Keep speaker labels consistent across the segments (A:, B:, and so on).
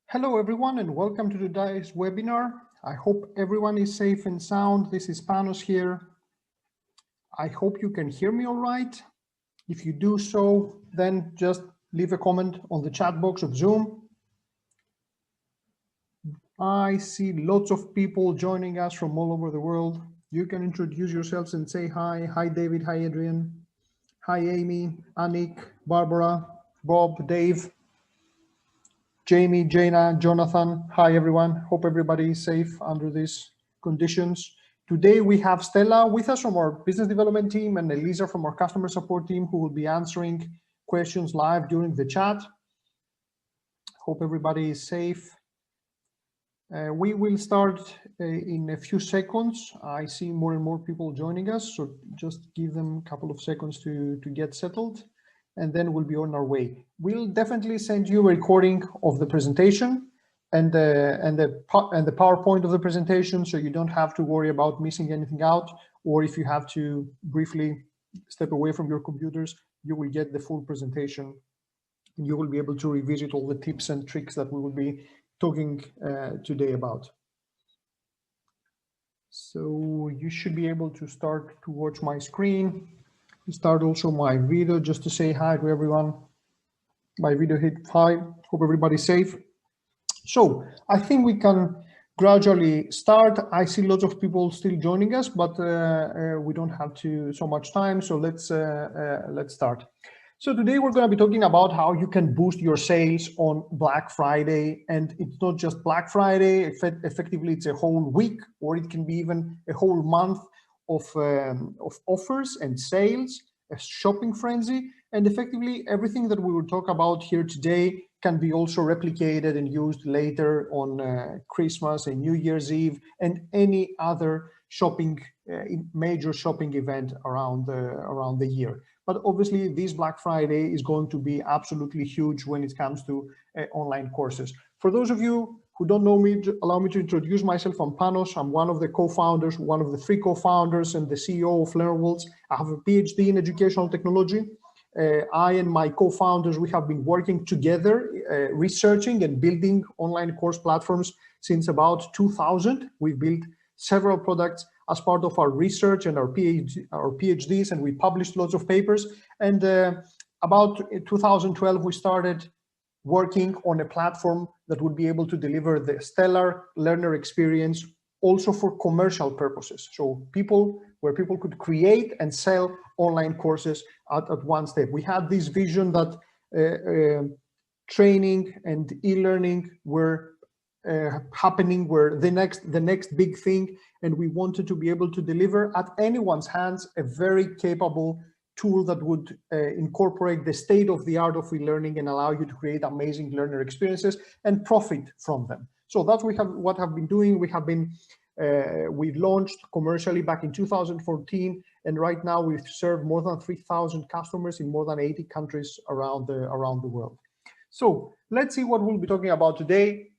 A: Hello everyone and welcome to today's webinar. I hope everyone is safe and sound. This is Panos here. I hope you can hear me all right. If you do so, then just leave a comment on the chat box of Zoom. I see lots of people joining us from all over the world. You can introduce yourselves and say hi. Hi David, hi Adrian, hi Amy, Anik, Barbara, Bob, Dave, Jamie, Jana, Jonathan. Hi, everyone. Hope everybody is safe under these conditions. Today, we have Stella with us from our business development team and Elisa from our customer support team who will be answering questions live during the chat. Hope everybody is safe. We will start in a few seconds. I see more and more people joining us, so just give them a couple of seconds to get settled, and then we'll be on our way. We'll definitely send you a recording of the presentation and the PowerPoint of the presentation, so you don't have to worry about missing anything out, or if you have to briefly step away from your computers, you will get the full presentation. You will be able to revisit all the tips and tricks that we will be talking today about. So you should be able to start to watch my screen. Start also my video just to say hi to everyone. My video hit hi. Hope everybody's safe. So I think we can gradually start. I see lots of people still joining us, but we don't have so much time. So let's start. So today we're going to be talking about how you can boost your sales on Black Friday. And it's not just Black Friday, effectively it's a whole week, or it can be even a whole month of offers and sales, a shopping frenzy. And effectively everything that we will talk about here today can be also replicated and used later on Christmas and New Year's Eve and any other shopping, major shopping event around the year. But obviously, this Black Friday is going to be absolutely huge when it comes to online courses. For those of you who don't know me, allow me to introduce myself. I'm Panos. I'm one of the co-founders, one of the 3 co-founders and the CEO of LearnWorlds. I have a PhD in educational technology. I and my co-founders, we have been working together, researching and building online course platforms since about 2000. We've built several products as part of our research and our PhDs, and we published lots of papers. And about 2012, we started working on a platform that would be able to deliver the stellar learner experience also for commercial purposes. So where people could create and sell online courses at one step. We had this vision that training and e-learning were happening, were the next big thing, and we wanted to be able to deliver at anyone's hands a very capable tool that would incorporate the state of the art of e-learning and allow you to create amazing learner experiences and profit from them. So that's what have been doing. We launched commercially back in 2014, and right now we've served more than 3,000 customers in more than 80 countries around the world. So let's see what we'll be talking about today.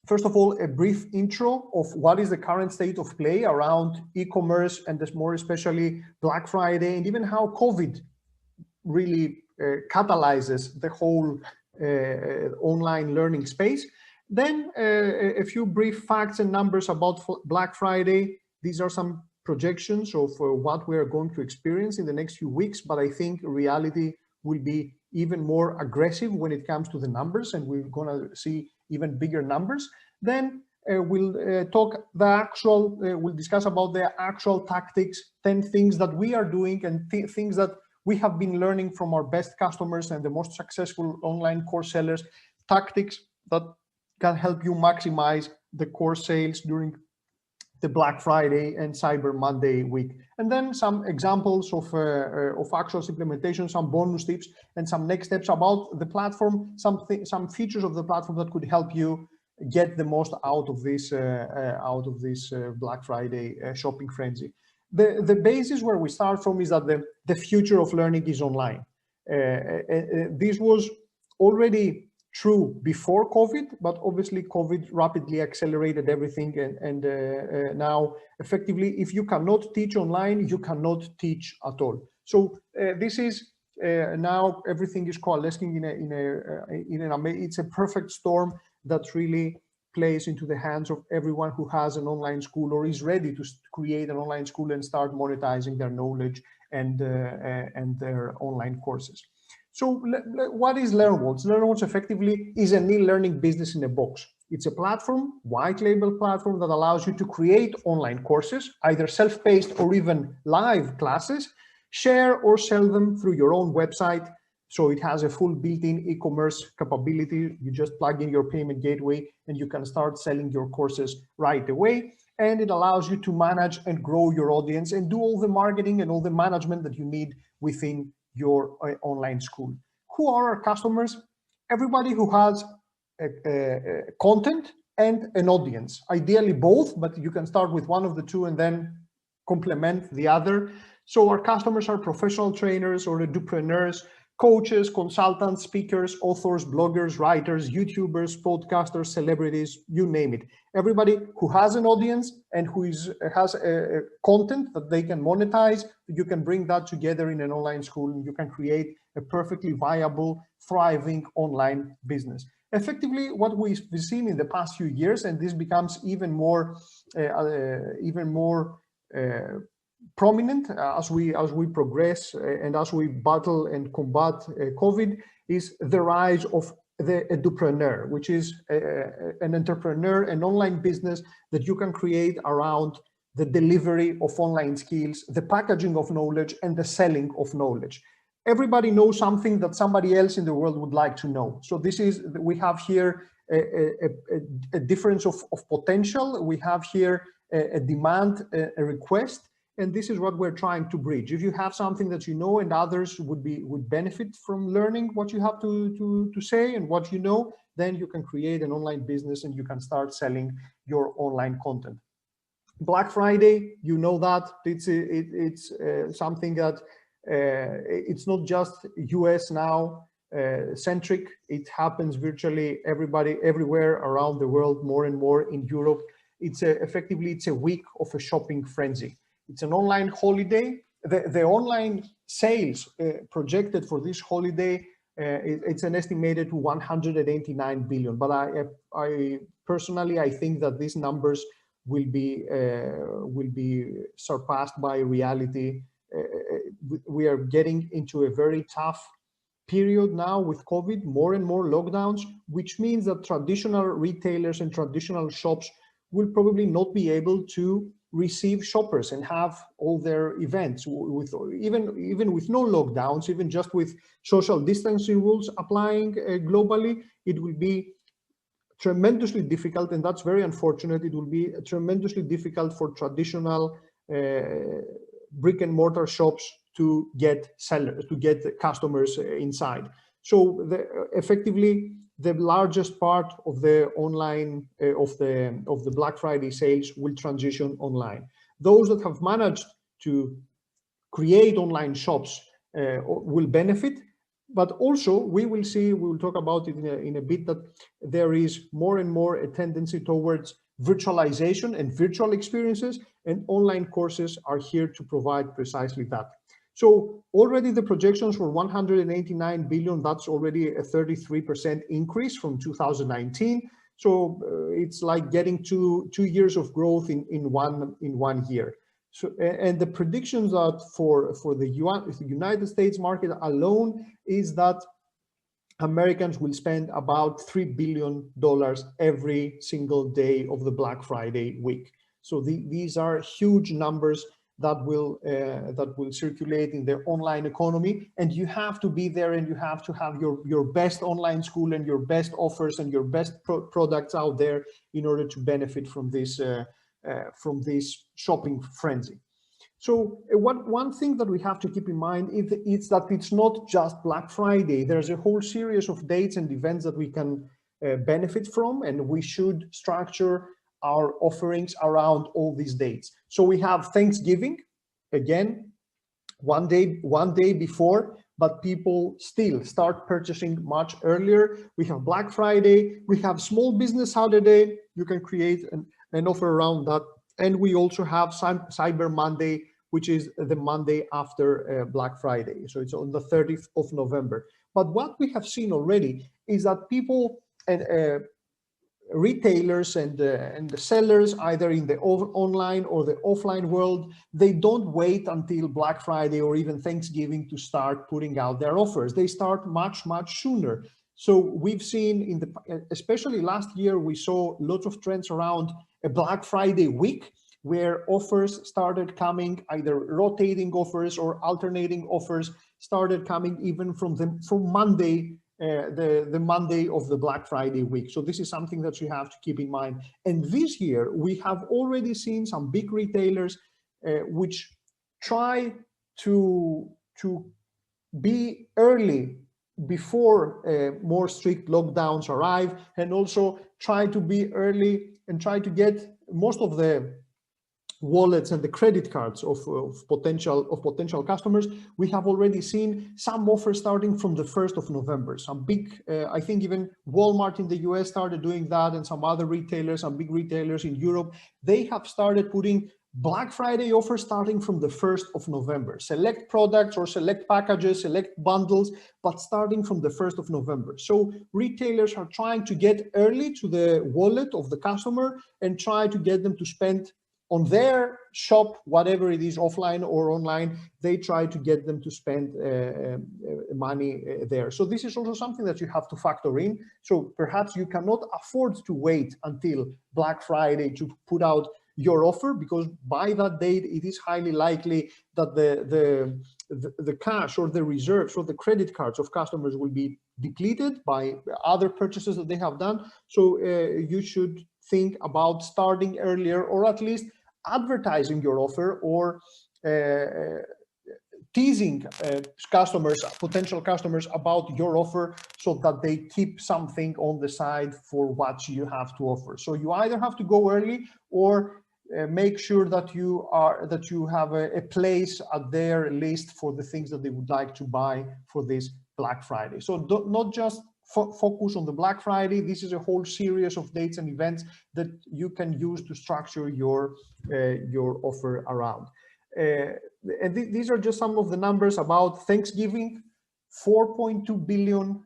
A: First of all, a brief intro of what is the current state of play around e-commerce, and more especially Black Friday, and even how COVID really catalyzes the whole online learning space. Then a few brief facts and numbers about Black Friday. These are some projections of what we are going to experience in the next few weeks, but I think reality will be even more aggressive when it comes to the numbers, and we're going to see even bigger numbers. Then we'll discuss about the actual tactics, 10 things that we are doing and things that we have been learning from our best customers and the most successful online course sellers, tactics that can help you maximize the course sales during the Black Friday and Cyber Monday week. And then some examples of actual implementation, some bonus tips, and some next steps about the platform, some features of the platform that could help you get the most out of this Black Friday shopping frenzy. The basis where we start from is that the future of learning is online. This was already true before COVID, but obviously COVID rapidly accelerated everything, and now effectively, if you cannot teach online, you cannot teach at all. So this is now everything is coalescing it's a perfect storm that really plays into the hands of everyone who has an online school or is ready to create an online school and start monetizing their knowledge and their online courses. So what is LearnWorlds? LearnWorlds effectively is an e-learning business in a box. It's a platform, white label platform, that allows you to create online courses, either self-paced or even live classes, share or sell them through your own website. So it has a full built-in e-commerce capability. You just plug in your payment gateway and you can start selling your courses right away. And it allows you to manage and grow your audience and do all the marketing and all the management that you need within your online school. Who are our customers? Everybody who has content and an audience, ideally both, but you can start with one of the two and then complement the other. So our customers are professional trainers or entrepreneurs, coaches, consultants, speakers, authors, bloggers, writers, YouTubers, podcasters, celebrities, you name it. Everybody who has an audience and who has a content that they can monetize, you can bring that together in an online school and you can create a perfectly viable, thriving online business. Effectively, what we've seen in the past few years, and this becomes even more prominent as we progress and as we battle and combat COVID, is the rise of the edupreneur, which is an entrepreneur, an online business that you can create around the delivery of online skills, the packaging of knowledge, and the selling of knowledge. Everybody knows something that somebody else in the world would like to know. So this is, we have here a difference of potential. We have here a demand, a request, and this is what we're trying to bridge. If you have something that you know and others would benefit from learning what you have to say and what you know, then you can create an online business and you can start selling your online content. Black Friday, you know that it's something that it's not just US now centric. It happens virtually everywhere around the world, more and more in Europe. It's effectively, it's a week of a shopping frenzy. It's an online holiday. The online sales projected for this holiday, it's an estimated 189 billion. But I personally, I think that these numbers will be surpassed by reality. We are getting into a very tough period now with COVID, more and more lockdowns, which means that traditional retailers and traditional shops will probably not be able to receive shoppers and have all their events with even with no lockdowns, even just with social distancing rules applying globally. It will be tremendously difficult, and that's very unfortunate. It will be tremendously difficult for traditional brick and mortar shops to get customers inside. So effectively, the largest part of the online of the Black Friday sales will transition online. Those that have managed to create online shops will benefit, but also we will talk about it in a bit, that there is more and more a tendency towards virtualization and virtual experiences, and online courses are here to provide precisely that. So already the projections were 189 billion. That's already a 33% increase from 2019. So it's like getting two years of growth in one year. So, and the predictions that for the United States market alone is that Americans will spend about $3 billion every single day of the Black Friday week. So these are huge numbers that will circulate in the online economy, and you have to be there, and you have to have your best online school and your best offers and your best products out there in order to benefit from this shopping frenzy. So one thing that we have to keep in mind is that it's not just Black Friday. There's a whole series of dates and events that we can benefit from, and we should structure our offerings around all these dates. So we have Thanksgiving, again, one day before, but people still start purchasing much earlier. We have Black Friday, we have Small Business Saturday. You can create an offer around that. And we also have Cyber Monday, which is the Monday after Black Friday. So it's on the 30th of November. But what we have seen already is that people retailers and the sellers, either in the online or the offline world, they don't wait until Black Friday or even Thanksgiving to start putting out their offers. They start much sooner. So we've seen in the, especially last year, we saw lots of trends around a Black Friday week, where offers started coming, either rotating offers or alternating offers started coming even from Monday, the Monday of the Black Friday week. So this is something that you have to keep in mind. And this year, we have already seen some big retailers which try to be early before more strict lockdowns arrive, and also try to be early and try to get most of the wallets and the credit cards of potential customers. We have already seen some offers starting from the 1st of November. Some big, I think even Walmart in the US started doing that, and some other retailers, some big retailers in Europe, they have started putting Black Friday offers starting from the 1st of November. Select products or select packages, select bundles, but starting from the 1st of November. So retailers are trying to get early to the wallet of the customer and try to get them to spend on their shop, whatever it is, offline or online. They try to get them to spend money there. So this is also something that you have to factor in. So perhaps you cannot afford to wait until Black Friday to put out your offer, because by that date, it is highly likely that the cash or the reserves or the credit cards of customers will be depleted by other purchases that they have done. So you should think about starting earlier, or at least advertising your offer, or teasing customers, potential customers, about your offer, so that they keep something on the side for what you have to offer. So you either have to go early, or make sure that you have a place at their list for the things that they would like to buy for this Black Friday. So not just focus on the Black Friday. This is a whole series of dates and events that you can use to structure your offer around. And these are just some of the numbers about Thanksgiving. 4.2 billion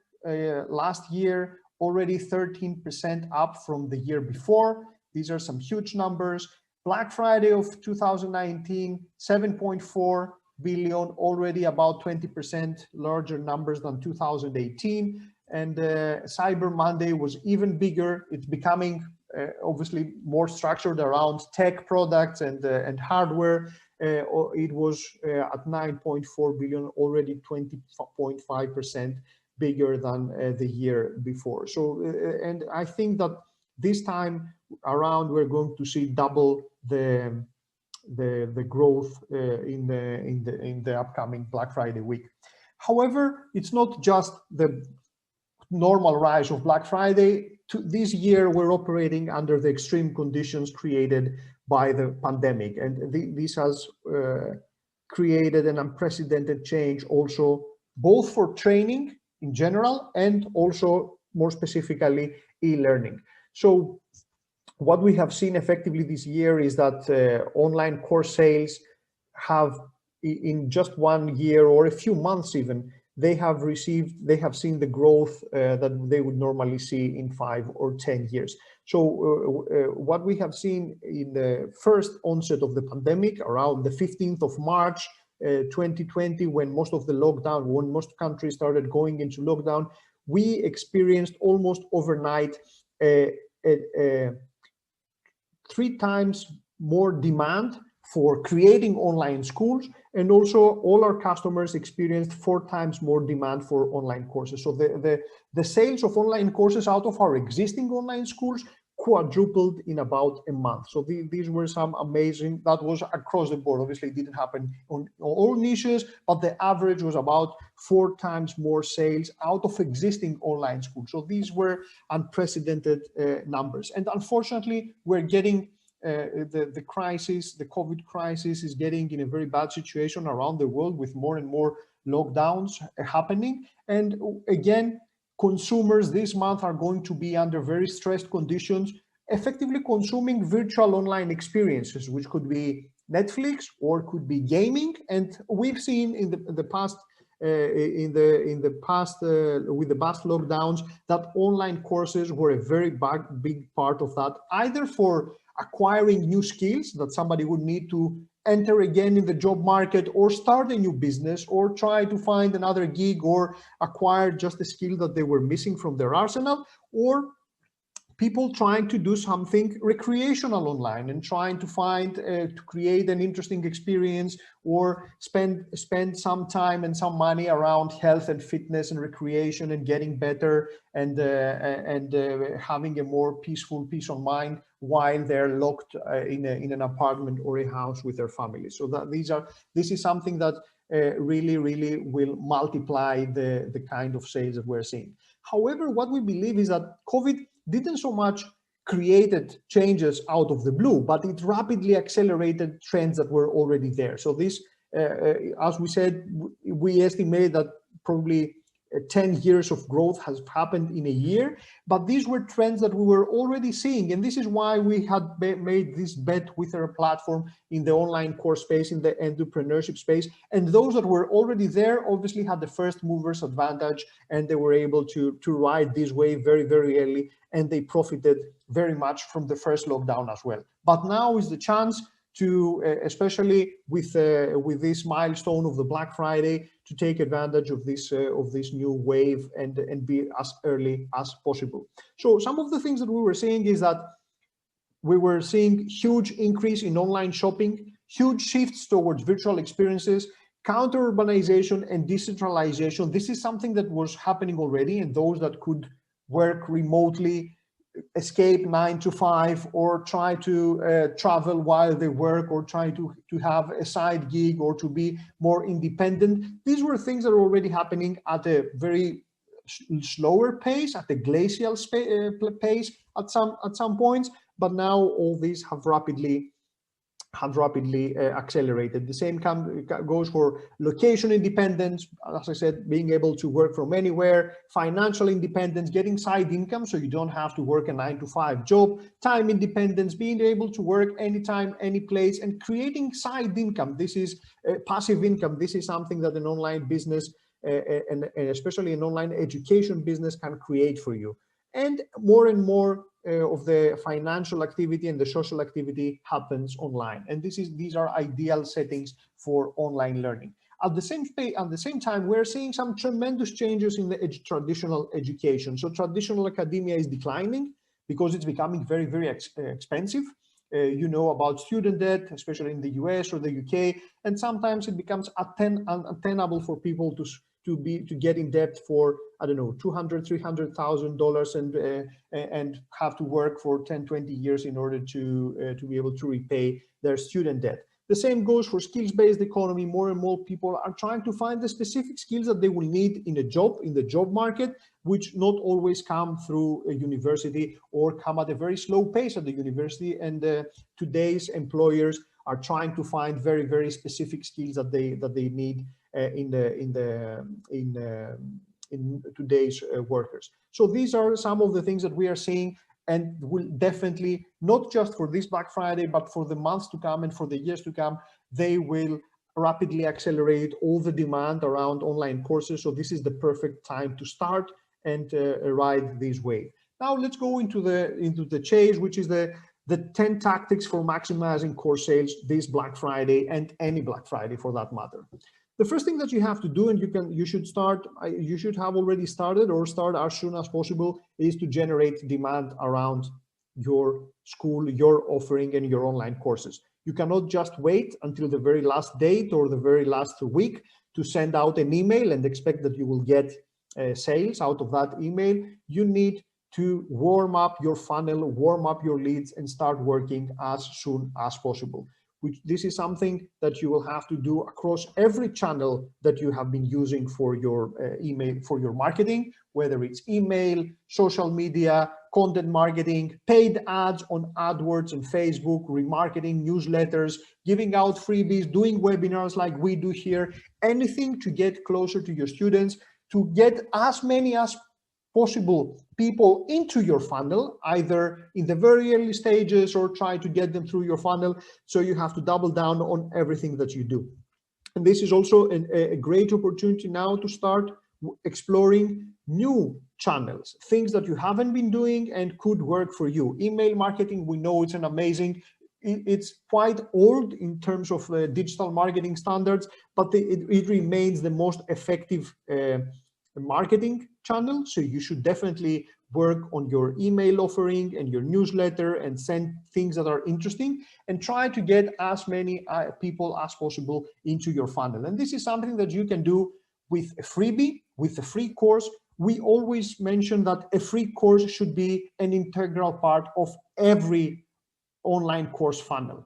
A: last year, already 13% up from the year before. These are some huge numbers. Black Friday of 2019, 7.4 billion, already about 20% larger numbers than 2018. And Cyber Monday was even bigger. It's becoming obviously more structured around tech products and hardware. It was at 9.4 billion, already 20.5% bigger than the year before. So, and I think that this time around, we're going to see double the growth in the upcoming Black Friday week. However, it's not just the normal rise of Black Friday. This year, we're operating under the extreme conditions created by the pandemic, and this has created an unprecedented change also, both for training in general and also more specifically e-learning. So what we have seen effectively this year is that online course sales have, in just 1 year or a few months even, they have seen the growth that they would normally see in 5 or 10 years. So what we have seen in the first onset of the pandemic, around the 15th of March 2020, when most countries started going into lockdown, we experienced almost overnight 3 times more demand for creating online schools, and also all our customers experienced 4 times more demand for online courses. So the sales of online courses out of our existing online schools quadrupled in about a month. So these were some amazing, that was across the board. Obviously, it didn't happen on all niches, but the average was about 4 times more sales out of existing online schools. So these were unprecedented numbers. And unfortunately, we're getting the crisis, the COVID crisis, is getting in a very bad situation around the world, with more and more lockdowns happening. And again, consumers this month are going to be under very stressed conditions, effectively consuming virtual online experiences, which could be Netflix or could be gaming. And we've seen in the past in the past with the past lockdowns, that online courses were a very big part of that, either for acquiring new skills that somebody would need to enter again in the job market, or start a new business, or try to find another gig, or acquire just a skill that they were missing from their arsenal, or people trying to do something recreational online and trying to find to create an interesting experience, or spend some time and some money around health and fitness and recreation and getting better, and having a more peaceful peace of mind while they're locked in an apartment or a house with their family. So that this is something that really will multiply the kind of sales that we're seeing. However, what we believe is that COVID didn't so much created changes out of the blue, but it rapidly accelerated trends that were already there. So this, as we said, we estimate that probably 10 years of growth has happened in a year, but these were trends that we were already seeing. And this is why we had made this bet with our platform in the online course space, in the entrepreneurship space. And those that were already there obviously had the first movers advantage, and they were able to ride this wave very, very early, and they profited very much from the first lockdown as well. But now is the chance to, especially with this milestone of the Black Friday, to take advantage of this new wave and be as early as possible. So some of the things that we were seeing is that we were seeing huge increase in online shopping, huge shifts towards virtual experiences, counter urbanization and decentralization. This is something that was happening already, and those that could work remotely, escape 9 to 5, or try to travel while they work, or try to have a side gig, or to be more independent. These were things that are already happening at a very slower pace, at a glacial pace at some points, but now all these have rapidly accelerated. The same goes for location independence, as I said, being able to work from anywhere, financial independence, getting side income so you don't have to work a 9 to 5 job, time independence, being able to work anytime, any place, and creating side income. This is passive income. This is something that an online business and especially an online education business can create for you. And more of the financial activity and the social activity happens online, and these are ideal settings for online learning. At the same time, we're seeing some tremendous changes in the traditional education. So traditional academia is declining because it's becoming very, very expensive. You know about student debt, especially in the US or the UK, and sometimes it becomes untenable for people to get in debt for, I don't know, $200,000-$300,000 and have to work for 10-20 years in order to be able to repay their student debt. The same goes for skills-based economy. More and more people are trying to find the specific skills that they will need in the job market, which not always come through a university or come at a very slow pace at the university. And today's employers are trying to find very, very specific skills that they need in today's workers. So these are some of the things that we are seeing, and will definitely, not just for this Black Friday, but for the months to come and for the years to come, they will rapidly accelerate all the demand around online courses. So this is the perfect time to start and ride this wave. Now let's go into the chase, which is the 10 tactics for maximizing course sales this Black Friday, and any Black Friday for that matter. The first thing that you have to do, and you should have already started or start as soon as possible, is to generate demand around your school, your offering, and your online courses. You cannot just wait until the very last date or the very last week to send out an email and expect that you will get sales out of that email. You need to warm up your funnel, warm up your leads, and start working as soon as possible. This is something that you will have to do across every channel that you have been using for your email, for your marketing, whether it's email, social media, content marketing, paid ads on AdWords and Facebook, remarketing, newsletters, giving out freebies, doing webinars like we do here, anything to get closer to your students, to get as many as possible people into your funnel, either in the very early stages or try to get them through your funnel. So you have to double down on everything that you do. And this is also a great opportunity now to start exploring new channels, things that you haven't been doing and could work for you. Email marketing, we know it's an amazing, it's quite old in terms of digital marketing standards, but it remains the most effective marketing channel. So you should definitely work on your email offering and your newsletter and send things that are interesting and try to get as many people as possible into your funnel. And this is something that you can do with a freebie, with a free course. We always mention that a free course should be an integral part of every online course funnel.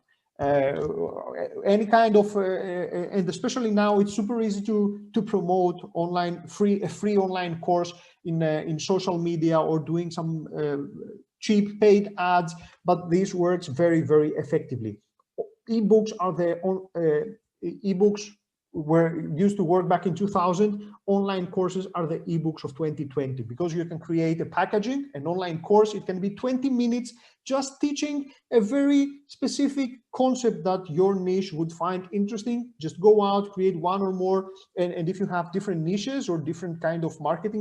A: Any kind of, and especially now, it's super easy to promote a free online course in social media or doing some cheap paid ads, but this works very, very effectively. Ebooks are ebooks were used to work back in 2000. Online courses are the ebooks of 2020, because you can create a packaging, an online course. It can be 20 minutes just teaching a very specific concept that your niche would find interesting. Just go out, create one or more, and if you have different niches or different kind of market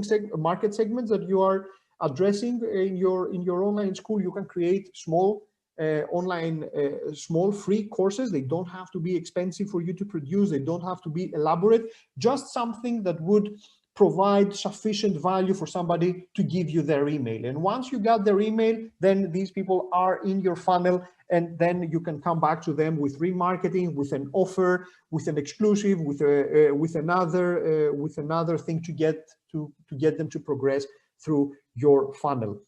A: segments that you are addressing in your online school, you can create small online small free courses. They don't have to be expensive for you to produce. They don't have to be elaborate, just something that would provide sufficient value for somebody to give you their email. And once you got their email, then these people are in your funnel, and then you can come back to them with remarketing, with an offer, with an exclusive, with another thing to get them to progress through your funnel.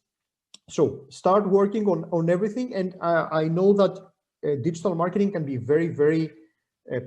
A: So start working on everything. And I know that digital marketing can be very, very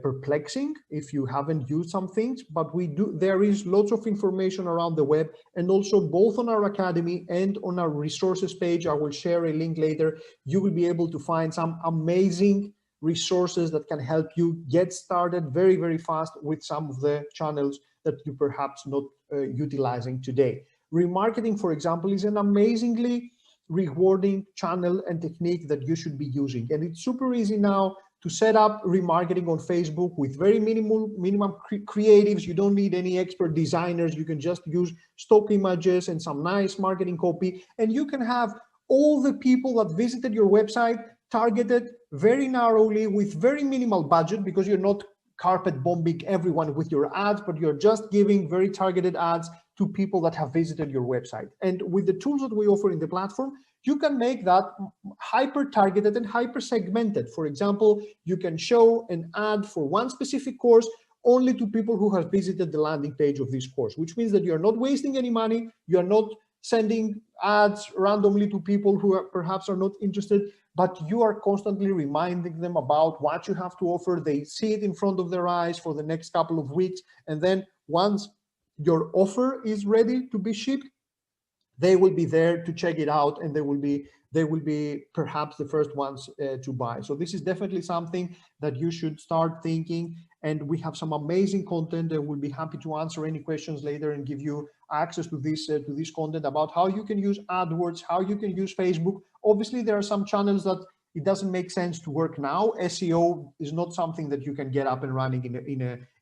A: perplexing if you haven't used some things, but there is lots of information around the web, and also both on our academy and on our resources page. I will share a link later. You will be able to find some amazing resources that can help you get started very, very fast with some of the channels that you perhaps not utilizing today. Remarketing, for example, is an amazingly rewarding channel and technique that you should be using. And it's super easy now to set up remarketing on Facebook with very minimum creatives. You don't need any expert designers. You can just use stock images and some nice marketing copy, and you can have all the people that visited your website targeted very narrowly with very minimal budget, because you're not carpet bombing everyone with your ads, but you're just giving very targeted ads to people that have visited your website. And with the tools that we offer in the platform, you can make that hyper targeted and hyper segmented. For example, you can show an ad for one specific course only to people who have visited the landing page of this course, which means that you're not wasting any money. You're not sending ads randomly to people who perhaps are not interested, but you are constantly reminding them about what you have to offer. They see it in front of their eyes for the next couple of weeks. And then once your offer is ready to be shipped, they will be there to check it out, and they will be perhaps the first ones to buy. So this is definitely something that you should start thinking. And we have some amazing content, and we'll be happy to answer any questions later and give you access to this content about how you can use AdWords, how you can use Facebook. Obviously, there are some channels that it doesn't make sense to work now. SEO is not something that you can get up and running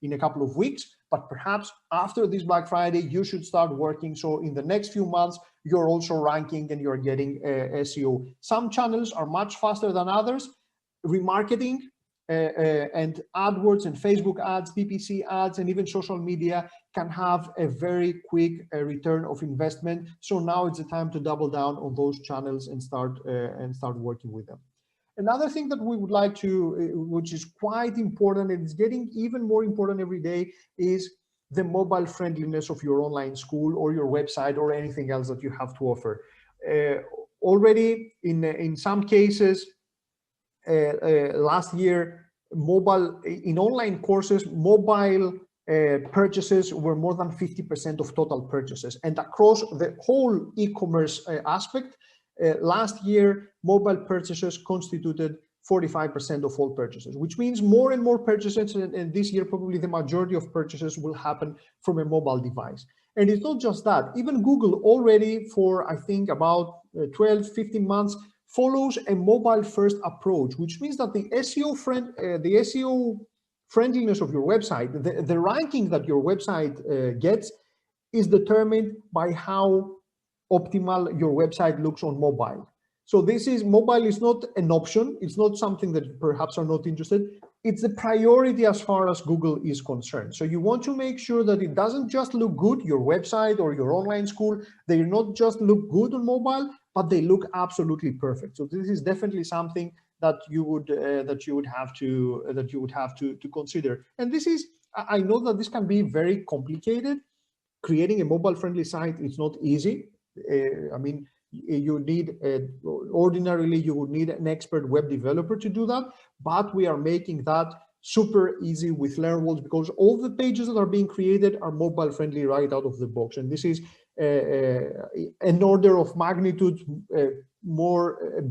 A: in a couple of weeks, but perhaps after this Black Friday, you should start working. So in the next few months, you're also ranking and you're getting SEO. Some channels are much faster than others. Remarketing and AdWords and Facebook ads, PPC ads, and even social media can have a very quick return of investment. So now it's the time to double down on those channels and start working with them. Another thing that we would like to, which is quite important, and it's getting even more important every day, is the mobile friendliness of your online school or your website or anything else that you have to offer. Already in some cases, last year, in online courses, mobile purchases were more than 50% of total purchases. And across the whole e-commerce aspect, last year, mobile purchases constituted 45% of all purchases, which means more and more purchases, and this year probably the majority of purchases will happen from a mobile device. And it's not just that, even Google already for, I think, about 12, 15 months follows a mobile first approach, which means that the SEO friendliness of your website, the ranking that your website gets is determined by how optimal your website looks on mobile. So mobile is not an option. It's not something that perhaps are not interested. It's the priority as far as Google is concerned. So you want to make sure that it doesn't just look good, your website or your online school, they not just look good on mobile, but they look absolutely perfect. So this is definitely something that you would have to consider. And I know that this can be very complicated. Creating a mobile friendly site is not easy. I mean, you need ordinarily you would need an expert web developer to do that, but we are making that super easy with LearnWorlds, because all the pages that are being created are mobile friendly right out of the box. And this is an order of magnitude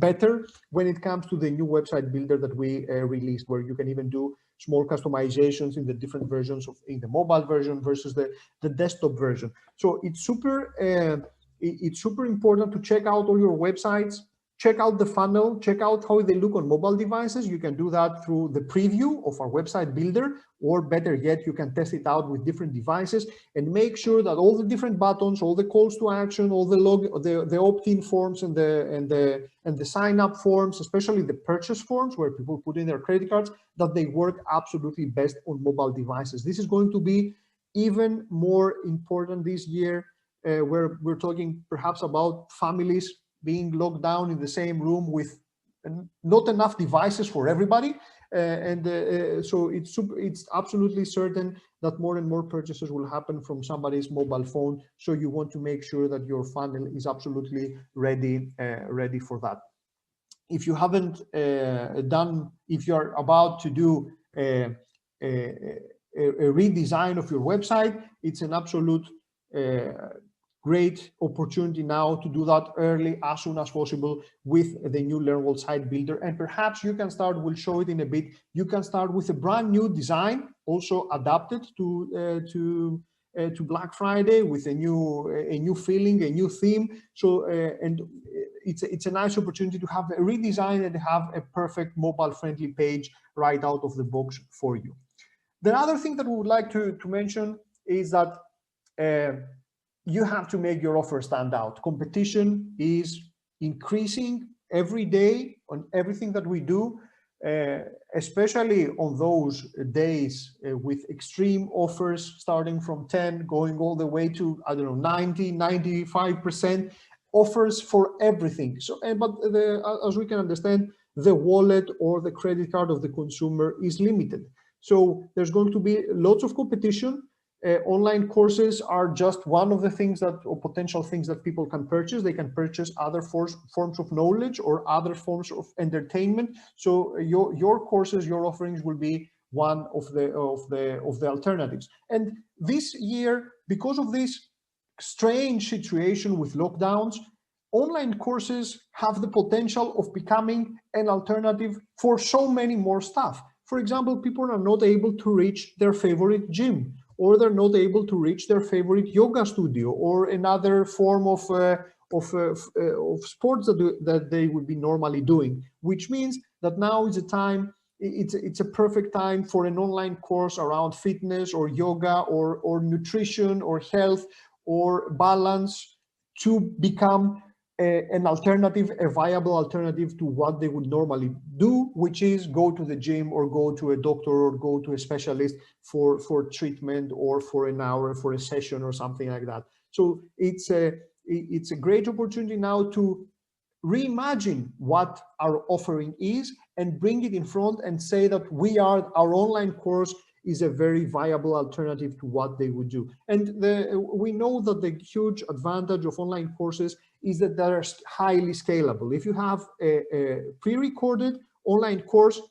A: better when it comes to the new website builder that we released, where you can even do small customizations in the different versions in the mobile version versus the desktop version. So it's super important to check out all your websites, check out the funnel, check out how they look on mobile devices. You can do that through the preview of our website builder, or better yet, you can test it out with different devices and make sure that all the different buttons, all the calls to action, all the opt-in forms and the sign up forms, especially the purchase forms where people put in their credit cards, that they work absolutely best on mobile devices. This is going to be even more important this year, where we're talking perhaps about families being locked down in the same room with not enough devices for everybody. So it's absolutely certain that more and more purchases will happen from somebody's mobile phone. So you want to make sure that your funnel is absolutely ready for that. If you haven't if you're about to do a redesign of your website, it's an absolute great opportunity now to do that early, as soon as possible, with the new LearnWorlds Site Builder. And perhaps you can start, we'll show it in a bit, you can start with a brand new design, also adapted to Black Friday, with a new feeling, a new theme. So and it's a nice opportunity to have a redesign and have a perfect mobile-friendly page right out of the box for you. The other thing that we would like to mention is that you have to make your offer stand out. Competition is increasing every day on everything that we do, especially on those days with extreme offers starting from 10, going all the way to, I don't know, 90, 95% offers for everything. So, but as we can understand, the wallet or the credit card of the consumer is limited. So there's going to be lots of competition. Online courses are just one of the things or potential things that people can purchase. They can purchase other forms of knowledge or other forms of entertainment. So your courses, your offerings will be one of the alternatives. And this year, because of this strange situation with lockdowns, online courses have the potential of becoming an alternative for so many more stuff. For example, people are not able to reach their favorite gym, or they're not able to reach their favorite yoga studio, or another form of sports that they would be normally doing, which means that now is a time, it's a perfect time for an online course around fitness or yoga or nutrition or health or balance to become an alternative, a viable alternative to what they would normally do, which is go to the gym or go to a doctor or go to a specialist for treatment or for an hour, for a session or something like that. So it's a great opportunity now to reimagine what our offering is and bring it in front and say that our online course is a very viable alternative to what they would do. And we know that the huge advantage of online courses is that they're highly scalable. If you have a pre-recorded online course,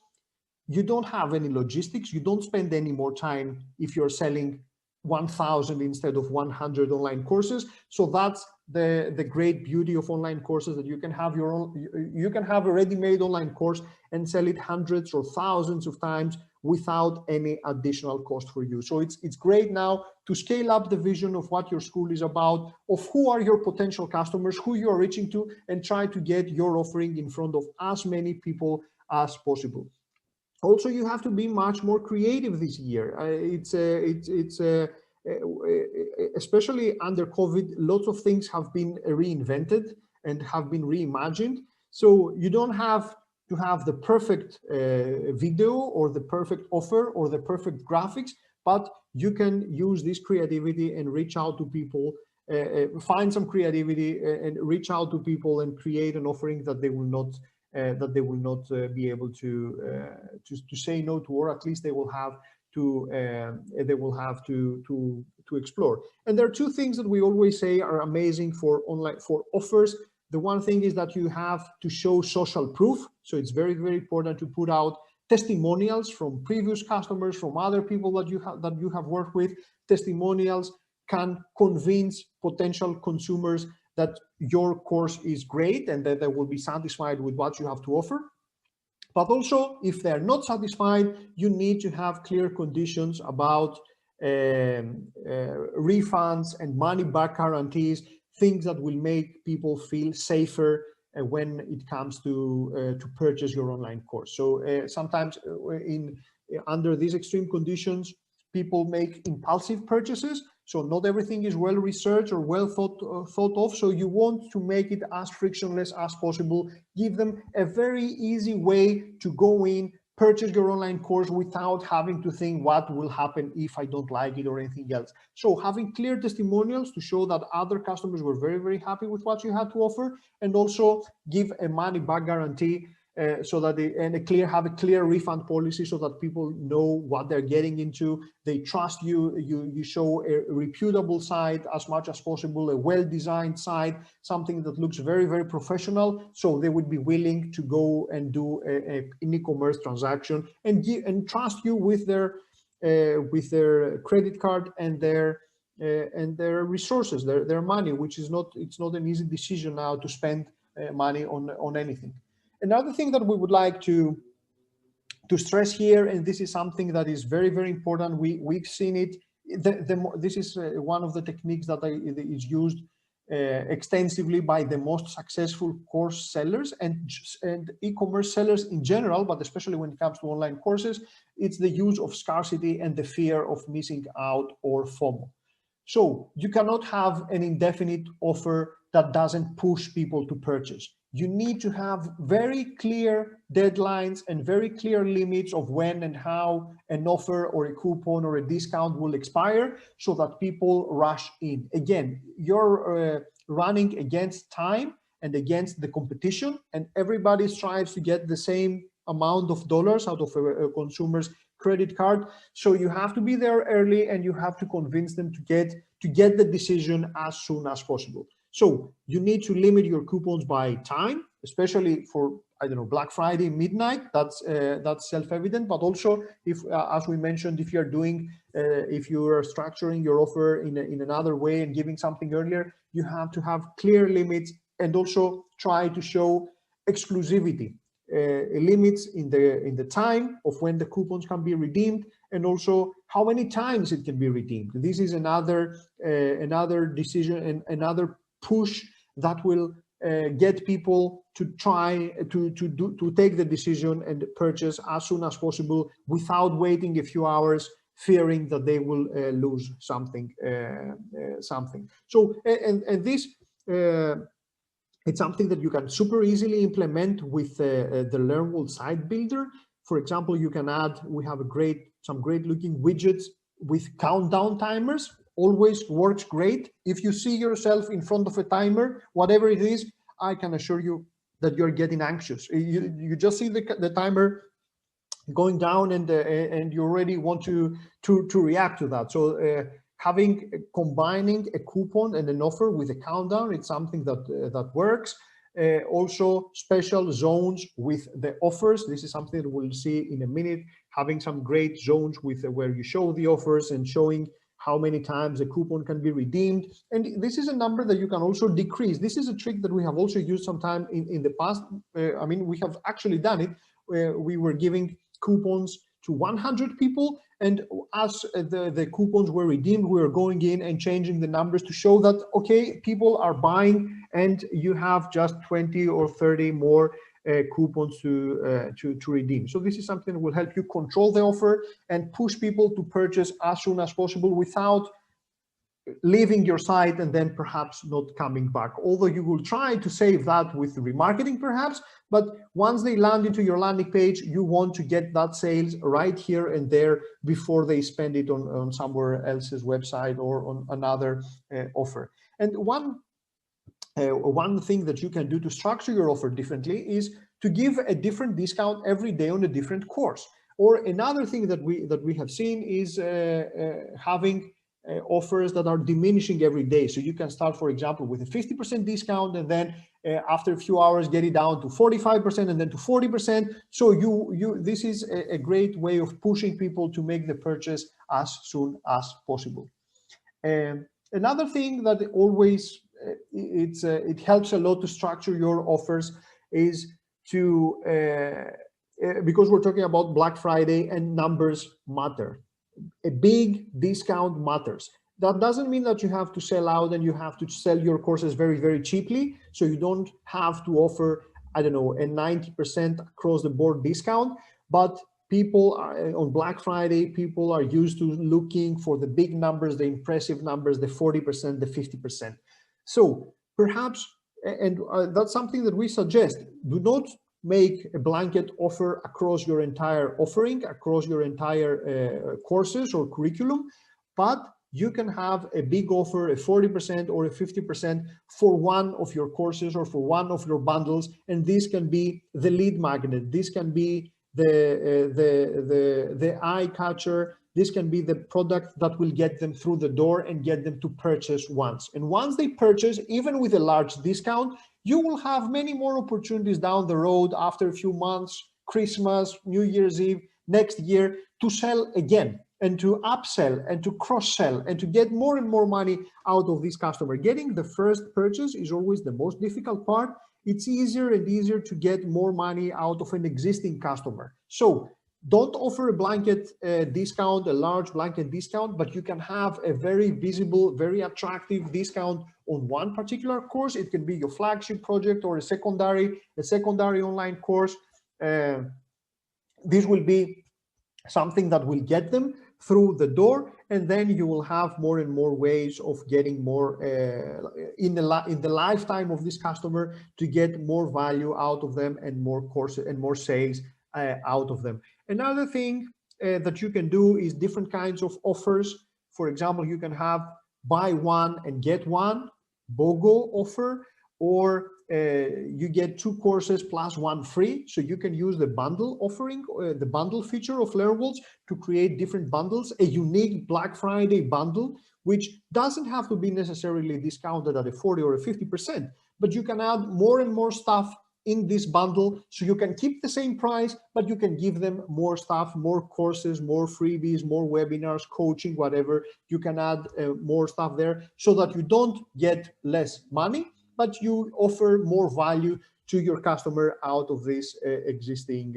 A: you don't have any logistics, you don't spend any more time if you're selling 1,000 instead of 100 online courses. So that's the great beauty of online courses, that you can have you can have a ready-made online course and sell it hundreds or thousands of times without any additional cost for you. So it's great now to scale up the vision of what your school is about, of who are your potential customers, who you are reaching to, and try to get your offering in front of as many people as possible. Also, you have to be much more creative this year. Especially under COVID, lots of things have been reinvented and have been reimagined. So you don't have to have the perfect video or the perfect offer or the perfect graphics, but you can use this creativity and reach out to people, find some creativity and reach out to people and create an offering that they will not be able to say no to, or at least they will have to explore. And there are two things that we always say are amazing for online for offers. The one thing is that you have to show social proof. So it's very, very important to put out testimonials from previous customers, from other people that you have worked with. Testimonials can convince potential consumers that your course is great and that they will be satisfied with what you have to offer. But also, if they're not satisfied, you need to have clear conditions about refunds and money back guarantees, things that will make people feel safer when it comes to purchase your online course. So sometimes under these extreme conditions, people make impulsive purchases. So not everything is well researched or well thought of. So you want to make it as frictionless as possible. Give them a very easy way to go in, purchase your online course without having to think what will happen if I don't like it or anything else. So having clear testimonials to show that other customers were very, very happy with what you had to offer, and also give a money back guarantee so that have a clear refund policy so that people know what they're getting into. They trust you. You show a reputable site as much as possible, a well-designed site, something that looks very, very professional. So they would be willing to go and do an e-commerce transaction and trust you with their credit card and their resources, their money, which is it's not an easy decision now to spend money on anything. Another thing that we would like to stress here, and this is something that is very, very important. We've seen it. This is one of the techniques that is used extensively by the most successful course sellers and e-commerce sellers in general, but especially when it comes to online courses. It's the use of scarcity and the fear of missing out, or FOMO. So you cannot have an indefinite offer that doesn't push people to purchase. You need to have very clear deadlines and very clear limits of when and how an offer or a coupon or a discount will expire, so that people rush in. Again, you're running against time and against the competition, and everybody strives to get the same amount of dollars out of a consumer's credit card. So you have to be there early, and you have to convince them to get the decision as soon as possible. So you need to limit your coupons by time, especially for, I don't know, Black Friday midnight. That's self-evident. But also, if as we mentioned, if you're structuring your offer in another way and giving something earlier, you have to have clear limits, and also try to show exclusivity. Limits in the time of when the coupons can be redeemed, and also how many times it can be redeemed. This is another decision and another push that will get people to try to take the decision and purchase as soon as possible, without waiting a few hours, fearing that they will lose something. So and this. It's something that you can super easily implement with the LearnWorlds site builder. For example, you can add, we have some great looking widgets with countdown timers. Always works great. If you see yourself in front of a timer, whatever it is, I can assure you that you're getting anxious. You just see the timer going down, and you already want to react to that. So combining a coupon and an offer with a countdown, it's something that works. Also, special zones with the offers. This is something that we'll see in a minute. Having some great zones with where you show the offers and showing how many times a coupon can be redeemed. And this is a number that you can also decrease. This is a trick that we have also used sometime in the past. I mean, we have actually done it. We were giving coupons to 100 people, and as the coupons were redeemed, we were going in and changing the numbers to show that, okay, people are buying, and you have just 20 or 30 more coupons to redeem. So this is something that will help you control the offer and push people to purchase as soon as possible without leaving your site and then perhaps not coming back. Although you will try to save that with remarketing perhaps, but once they land into your landing page, you want to get that sales right here and there before they spend it on somewhere else's website or on another offer. And one thing that you can do to structure your offer differently is to give a different discount every day on a different course. Or another thing that we have seen is having offers that are diminishing every day. So you can start, for example, with a 50% discount, and then after a few hours get it down to 45% and then to 40%. So this is a great way of pushing people to make the purchase as soon as possible. Another thing that always it helps a lot to structure your offers is to because we're talking about Black Friday and numbers matter. A big discount matters. That doesn't mean that you have to sell out and you have to sell your courses very, very cheaply. So you don't have to offer, I don't know, a 90% across the board discount. But people are, on Black Friday, people are used to looking for the big numbers, the impressive numbers, the 40%, the 50%. So perhaps, and that's something that we suggest, do not make a blanket offer across your entire offering, across your entire courses or curriculum, but you can have a big offer, a 40% or a 50% for one of your courses or for one of your bundles, and this can be the lead magnet, this can be the eye catcher, this can be the product that will get them through the door and get them to purchase once. And once they purchase, even with a large discount, you will have many more opportunities down the road after a few months, Christmas, New Year's Eve, next year, to sell again and to upsell and to cross-sell and to get more and more money out of this customer. Getting the first purchase is always the most difficult part. It's easier and easier to get more money out of an existing customer. So don't offer a blanket discount, a large blanket discount, but you can have a very visible, very attractive discount on one particular course. It can be your flagship project or a secondary online course. This will be something that will get them through the door, and then you will have more and more ways of getting more in the lifetime of this customer to get more value out of them and more courses and more sales out of them. Another thing that you can do is different kinds of offers. For example, you can have buy one and get one BOGO offer, or you get 2 courses plus 1 free. So you can use the bundle offering, the bundle feature of LearnWorlds to create different bundles, a unique Black Friday bundle, which doesn't have to be necessarily discounted at a 40 or a 50%, but you can add more and more stuff in this bundle, so you can keep the same price, but you can give them more stuff, more courses, more freebies, more webinars, coaching, whatever. You can add more stuff there so that you don't get less money, but you offer more value to your customer out of this existing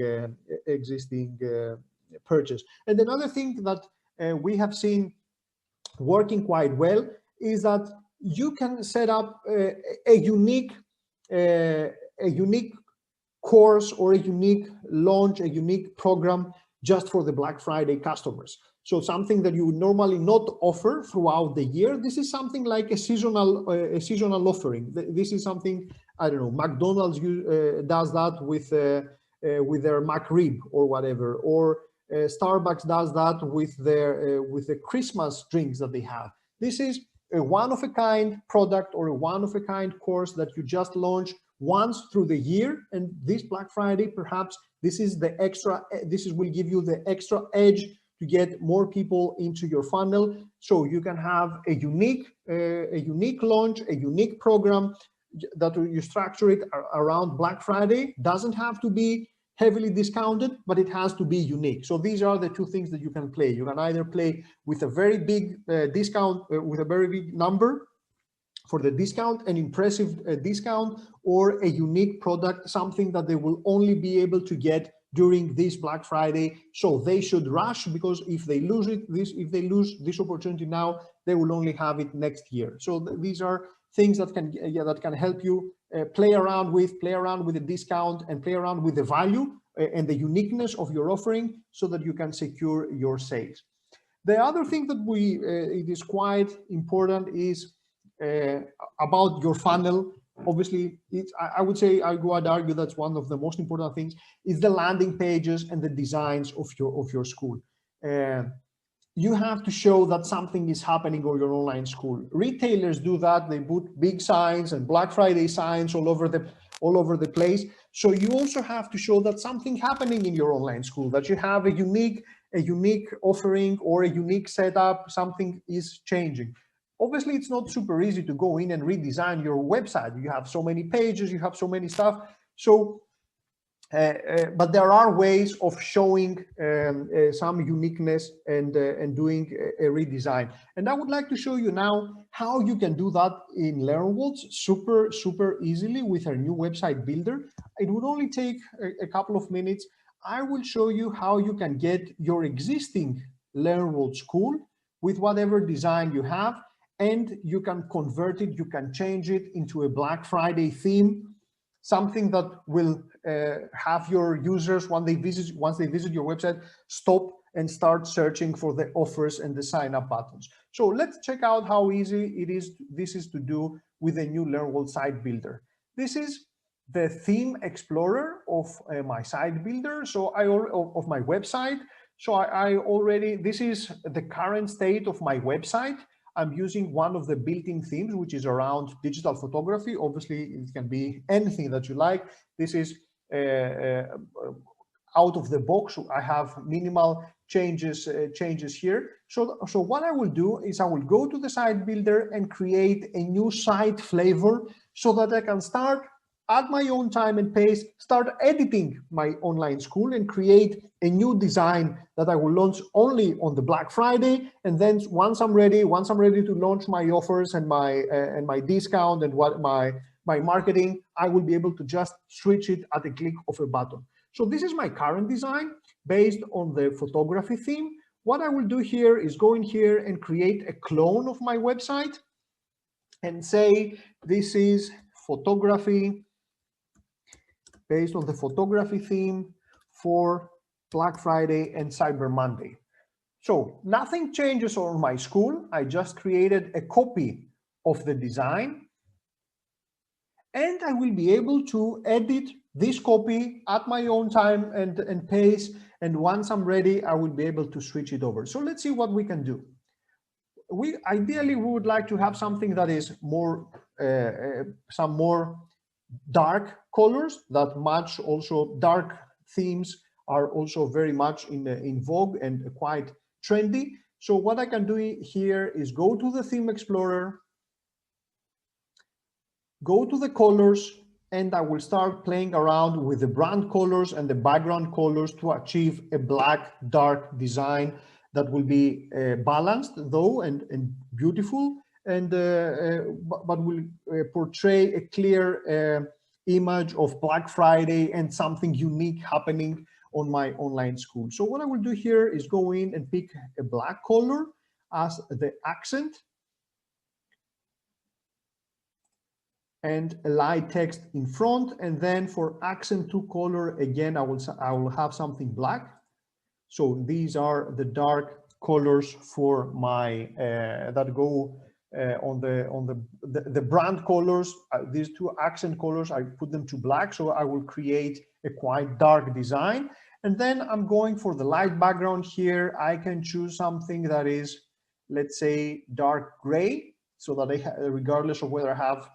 A: purchase. And another thing that we have seen working quite well is that you can set up a unique course or a unique launch, a unique program just for the Black Friday customers. So something that you would normally not offer throughout the year. This is something like a seasonal offering. This is something, I don't know, McDonald's does that with their McRib or whatever, or Starbucks does that with the Christmas drinks that they have. This is a one-of-a-kind product or a one-of-a-kind course that you just launch once through the year, and this Black Friday, perhaps this will give you the extra edge to get more people into your funnel. So you can have a unique launch, a unique program that you structure it around Black Friday. Doesn't have to be heavily discounted, but it has to be unique. So these are the 2 things that you can play. You can either play with a very big discount, with a very big number for the discount, an impressive discount, or a unique product, something that they will only be able to get during this Black Friday. So they should rush, because if they lose this opportunity now, they will only have it next year. So these are things that can help you play around with the discount, and play around with the value and the uniqueness of your offering so that you can secure your sales. The other thing that it is quite important is about your funnel. Obviously, I would argue that's one of the most important things is the landing pages and the designs of your school. You have to show that something is happening on your online school. Retailers do that. They put big signs and Black Friday signs all over the place. So you also have to show that something happening in your online school, that you have a unique offering or a unique setup, something is changing. Obviously, it's not super easy to go in and redesign your website. You have so many pages, you have so many stuff. So, but there are ways of showing some uniqueness and doing a redesign. And I would like to show you now how you can do that in LearnWorlds super easily with our new website builder. It would only take a couple of minutes. I will show you how you can get your existing LearnWorlds school with whatever design you have, and you can convert it, you can change it into a Black Friday theme, something that will have your users, once they visit your website, stop and start searching for the offers and the sign up buttons. So let's check out how easy this is to do with the new LearnWorlds site builder. This is the theme explorer of my site builder, so of my website. So this is the current state of my website. I'm using one of the built-in themes, which is around digital photography. Obviously, it can be anything that you like. This is out of the box. I have minimal changes here. So what I will do is I will go to the site builder and create a new site flavor so that I can start at my own time and pace, start editing my online school and create a new design that I will launch only on the Black Friday. And then once I'm ready to launch my offers and my discount and what my marketing, I will be able to just switch it at a click of a button. So this is my current design based on the photography theme. What I will do here is go in here and create a clone of my website and say, this is photography based on the photography theme for Black Friday and Cyber Monday. So nothing changes on my school. I just created a copy of the design, and I will be able to edit this copy at my own time and pace. And once I'm ready, I will be able to switch it over. So let's see what we can do. Ideally, we would like to have something that is more, some more dark colors that match. Also dark themes are also very much in vogue and quite trendy. So what I can do here is go to the theme explorer, go to the colors, and I will start playing around with the brand colors and the background colors to achieve a black dark design that will be balanced though and beautiful, and but will portray a clear image of Black Friday and something unique happening on my online school. So what I will do here is go in and pick a black color as the accent and a light text in front, and then for accent to color again I will have something black. So these are the dark colors for my that go on the brand colors. These two accent colors, I put them to black, so I will create a quite dark design. And then I'm going for the light background here. I can choose something that is, let's say, dark gray, so that regardless of whether I have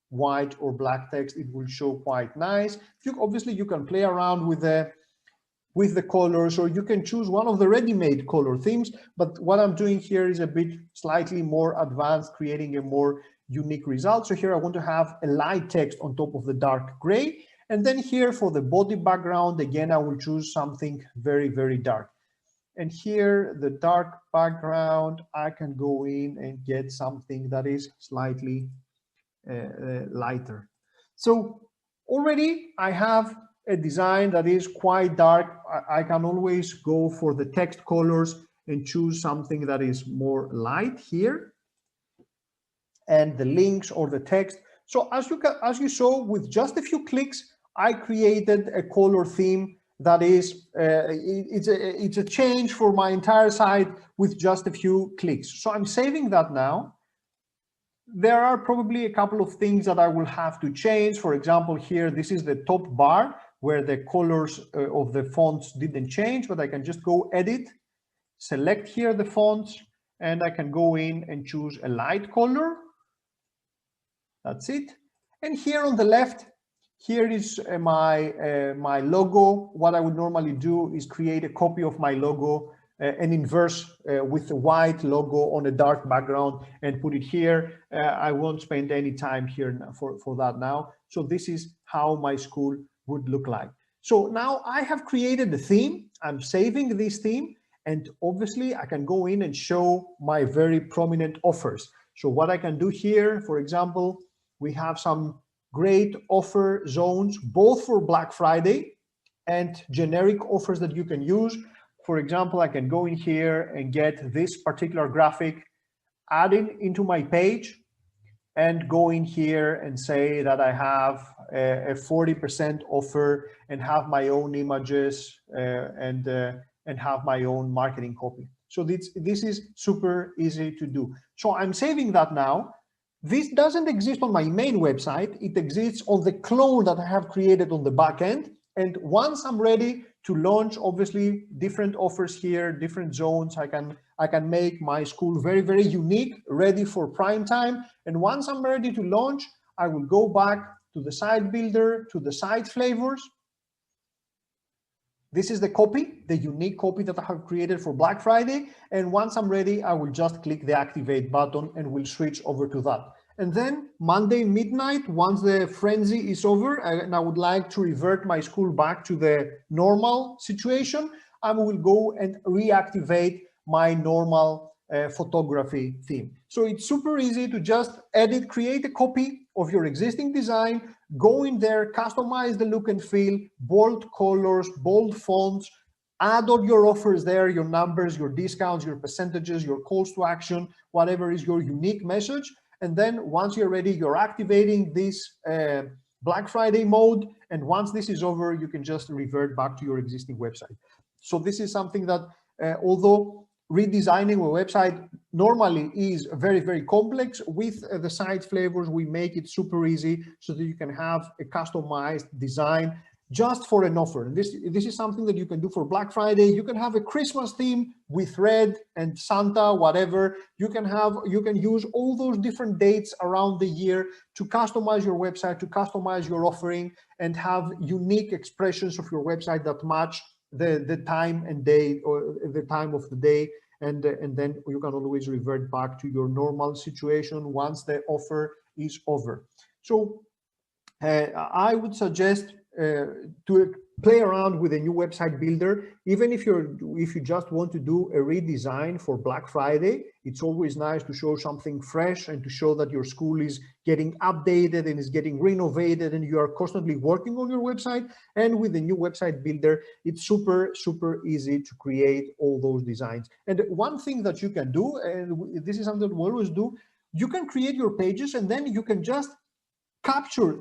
A: white or black text, it will show quite nice. Obviously you can play around with the colors, or you can choose one of the ready-made color themes, but what I'm doing here is a bit slightly more advanced, creating a more unique result. So here I want to have a light text on top of the dark gray, and then here for the body background, again I will choose something very, very dark. And here the dark background, I can go in and get something that is slightly lighter. So already I have a design that is quite dark. I can always go for the text colors and choose something that is more light here. And the links or the text So as you saw, with just a few clicks, I created a color theme that is, it's a change for my entire site with just a few clicks. So I'm saving that now. There are probably a couple of things that I will have to change. For example, here, this is the top bar where the colors of the fonts didn't change, but I can just go edit, select here the fonts, and I can go in and choose a light color. That's it. And here on the left, here is my logo. What I would normally do is create a copy of my logo, an inverse with a white logo on a dark background, and put it here. I won't spend any time here for that now. So this is how my school would look like. So now I have created the theme. I'm saving this theme, and obviously I can go in and show my very prominent offers. So what I can do here, for example, we have some great offer zones, both for Black Friday and generic offers that you can use. For example, I can go in here and get this particular graphic, add it into my page, and go in here and say that I have a 40% offer and have my own images and have my own marketing copy. So this is super easy to do. So I'm saving that now. This doesn't exist on my main website. It exists on the clone that I have created on the back end. And once I'm ready to launch, obviously, different offers here, different zones, I can make my school very, very unique, ready for prime time. And once I'm ready to launch, I will go back to the site builder, to the site flavors. This is the copy, the unique copy that I have created for Black Friday. And once I'm ready, I will just click the activate button and we'll switch over to that. And then Monday midnight, once the frenzy is over, and I would like to revert my school back to the normal situation, I will go and reactivate my normal photography theme. So it's super easy to just edit, create a copy of your existing design, go in there, customize the look and feel, bold colors, bold fonts, add all your offers there, your numbers, your discounts, your percentages, your calls to action, whatever is your unique message. And then once you're ready, you're activating this Black Friday mode. And once this is over, you can just revert back to your existing website. So this is something that, although redesigning a website normally is very, very complex, with the site flavors, we make it super easy so that you can have a customized design just for an offer. And this is something that you can do for Black Friday. You can have a Christmas theme with red and Santa, whatever. You can use all those different dates around the year to customize your website, to customize your offering, and have unique expressions of your website that match the time and day, or the time of the day. And then you can always revert back to your normal situation once the offer is over. So I would suggest to play around with a new website builder. Even if you just want to do a redesign for Black Friday, it's always nice to show something fresh and to show that your school is getting updated and is getting renovated and you are constantly working on your website. And with the new website builder, it's super, super easy to create all those designs. And one thing that you can do, and this is something that we always do, you can create your pages and then you can just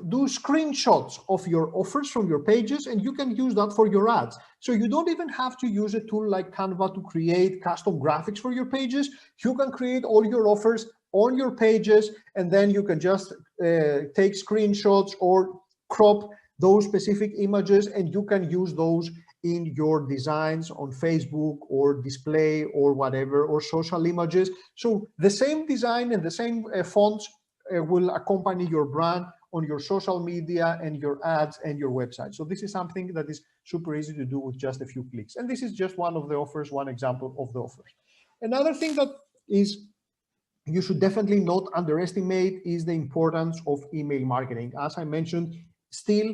A: do screenshots of your offers from your pages, and you can use that for your ads. So you don't even have to use a tool like Canva to create custom graphics for your pages. You can create all your offers on your pages, and then you can just take screenshots or crop those specific images, and you can use those in your designs on Facebook or display or whatever, or social images. So the same design and the same fonts will accompany your brand on your social media and your ads and your website. So this is something that is super easy to do with just a few clicks. And this is just one of the offers, one example of the offers. Another thing that is you should definitely not underestimate is the importance of email marketing. As I mentioned, still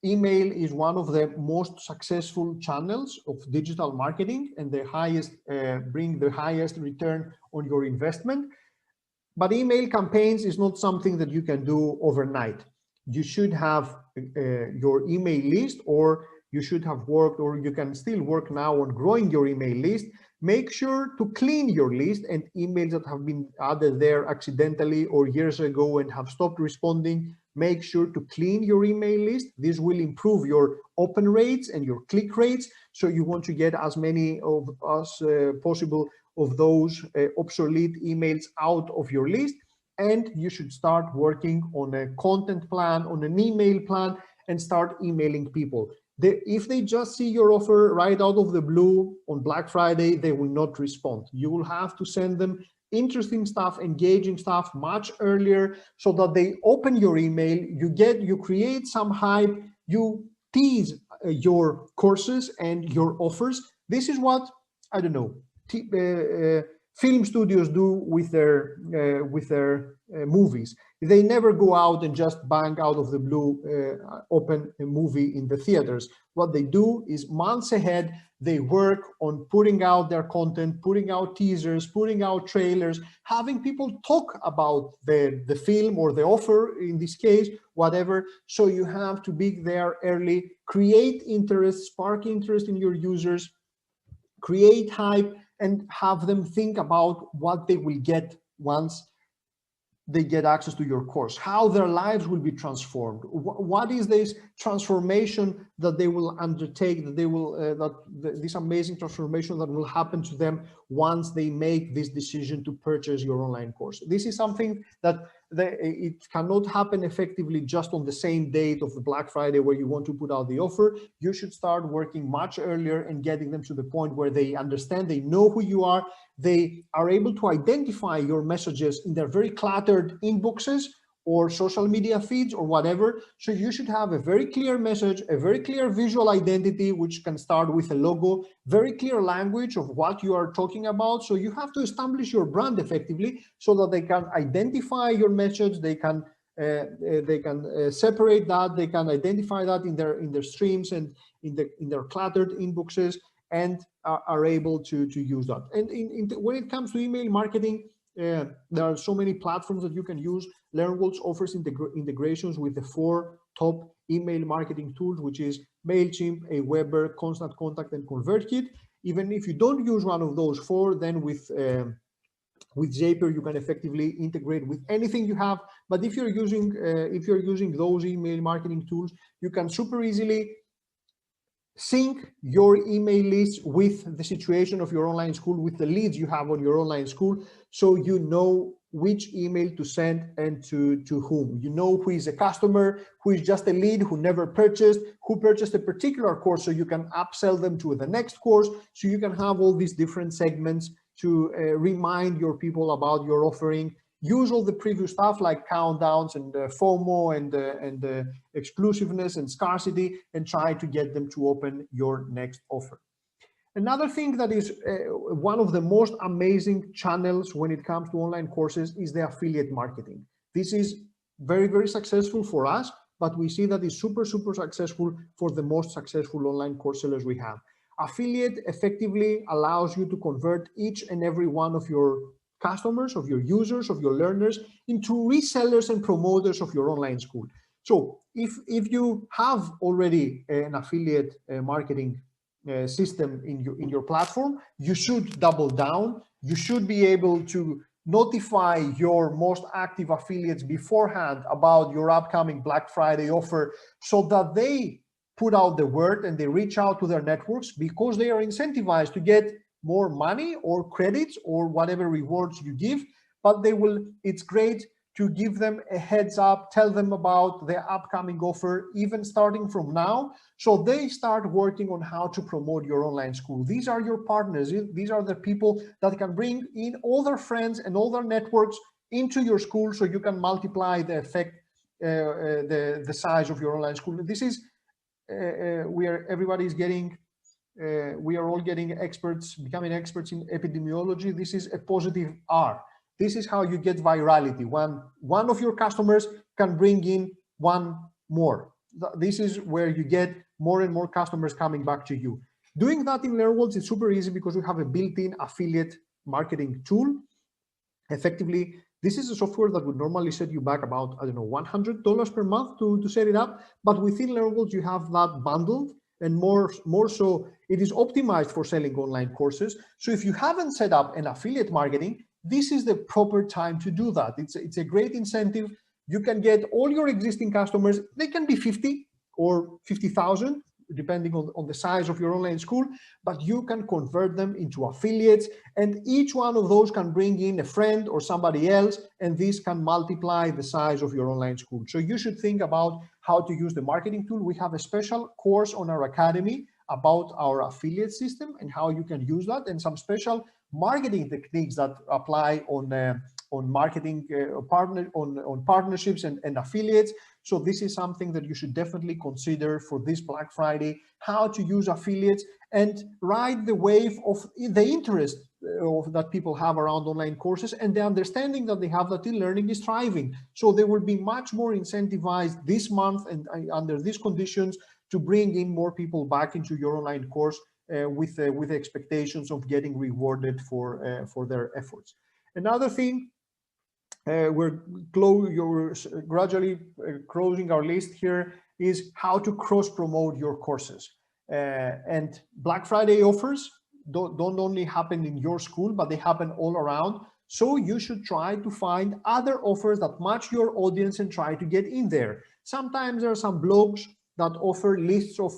A: email is one of the most successful channels of digital marketing and the highest bring the highest return on your investment. But email campaigns is not something that you can do overnight. You should have your email list, or you should have worked, or you can still work now on growing your email list, Make sure to clean your list, and emails that have been added there accidentally or years ago and have stopped responding, make sure to clean your email list. This will improve your open rates and your click rates. So you want to get as many of as possible of those obsolete emails out of your list. And you should start working on a content plan, on an email plan, and start emailing people. If they just see your offer right out of the blue on Black Friday, they will not respond. You will have to send them interesting stuff, engaging stuff much earlier, so that they open your email, you create some hype, you tease your courses and your offers. This is what, I don't know, film studios do with their movies. They never go out and just bang out of the blue open a movie in the theaters. What they do is months ahead, they work on putting out their content, putting out teasers, putting out trailers, having people talk about the film or the offer, in this case, whatever. So you have to be there early, create interest, spark interest in your users, create hype, and have them think about what they will get once they get access to your course, how their lives will be transformed. What is this transformation that they will undertake, that they will, this amazing transformation that will happen to them once they make this decision to purchase your online course. This is something that it cannot happen effectively just on the same date of the Black Friday where you want to put out the offer. You should start working much earlier and getting them to the point where they understand, they know who you are, they are able to identify your messages in their very cluttered inboxes or social media feeds or whatever. So you should have a very clear message, a very clear visual identity, which can start with a logo, very clear language of what you are talking about. So you have to establish your brand effectively so that they can identify your message, they can separate that, they can identify that in their streams and in their cluttered inboxes, and are able to use that. And when it comes to email marketing, there are so many platforms that you can use. LearnWorlds offers integrations with the 4 top email marketing tools, which is MailChimp, Aweber, Constant Contact, and ConvertKit. Even if you don't use one of those 4, then with Zapier, you can effectively integrate with anything you have. But if you're using those email marketing tools, you can super easily sync your email list with the situation of your online school, with the leads you have on your online school, so you know which email to send and to whom. You know who is a customer, who is just a lead, who never purchased, who purchased a particular course, so you can upsell them to the next course. So you can have all these different segments to remind your people about your offering. Use all the previous stuff like countdowns and FOMO and exclusiveness and scarcity, and try to get them to open your next offer. Another thing that is one of the most amazing channels when it comes to online courses is the affiliate marketing. This is very, very successful for us, but we see that it's super, super successful for the most successful online course sellers we have. Affiliate effectively allows you to convert each and every one of your customers, of your users, of your learners, into resellers and promoters of your online school. So if you have already an affiliate marketing system in your platform, you should double down. You should be able to notify your most active affiliates beforehand about your upcoming Black Friday offer, so that they put out the word and they reach out to their networks, because they are incentivized to get more money or credits or whatever rewards you give. But it's great to give them a heads up, tell them about the upcoming offer, even starting from now, so they start working on how to promote your online school. These are your partners. These are the people that can bring in all their friends and all their networks into your school, so you can multiply the effect, the size of your online school. This is where everybody's getting, we are all getting experts, becoming experts in epidemiology. This is a positive R. This is how you get virality. One of your customers can bring in one more. This is where you get more and more customers coming back to you. Doing that in LearnWorlds is super easy, because we have a built-in affiliate marketing tool. Effectively, this is a software that would normally set you back about, I don't know, $100 per month to set it up. But within LearnWorlds, you have that bundled. and more so, it is optimized for selling online courses. So if you haven't set up an affiliate marketing, this is the proper time to do that. It's a great incentive. You can get all your existing customers. They can be 50 or 50,000, depending on the size of your online school, but you can convert them into affiliates, and each one of those can bring in a friend or somebody else, and this can multiply the size of your online school. So you should think about how to use the marketing tool. We have a special course on our academy about our affiliate system and how you can use that, and some special marketing techniques that apply on marketing on partnerships and affiliates. So this is something that you should definitely consider for this Black Friday, how to use affiliates and ride the wave of the interest that people have around online courses, and the understanding that they have that e-learning is thriving. So they will be much more incentivized this month and under these conditions to bring in more people back into your online course with expectations of getting rewarded for their efforts. Another thing, we're gradually closing our list here, is how to cross-promote your courses. And Black Friday offers don't only happen in your school, but they happen all around. So you should try to find other offers that match your audience and try to get in there. Sometimes there are some blogs that offer lists of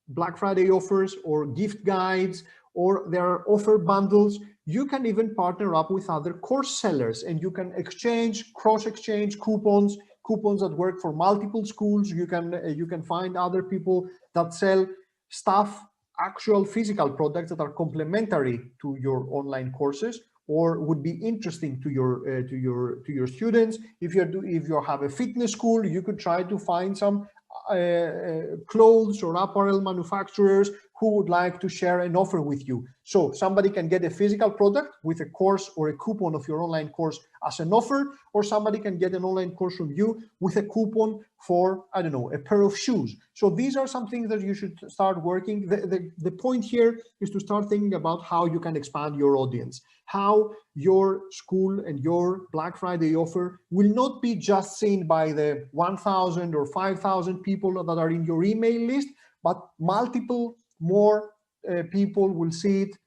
A: Black Friday offers or gift guides, or there are offer bundles. You can even partner up with other course sellers, and you can cross-exchange coupons that work for multiple schools. You can find other people that sell stuff, actual physical products that are complementary to your online courses or would be interesting to your students. If you have a fitness school, you could try to find some clothes or apparel manufacturers who would like to share an offer with you. So somebody can get a physical product with a course or a coupon of your online course as an offer, or somebody can get an online course from you with a coupon for, I don't know, a pair of shoes. So these are some things that you should start working. The point here is to start thinking about how you can expand your audience, how your school and your Black Friday offer will not be just seen by the 1,000 or 5,000 people that are in your email list, but multiple more people will see it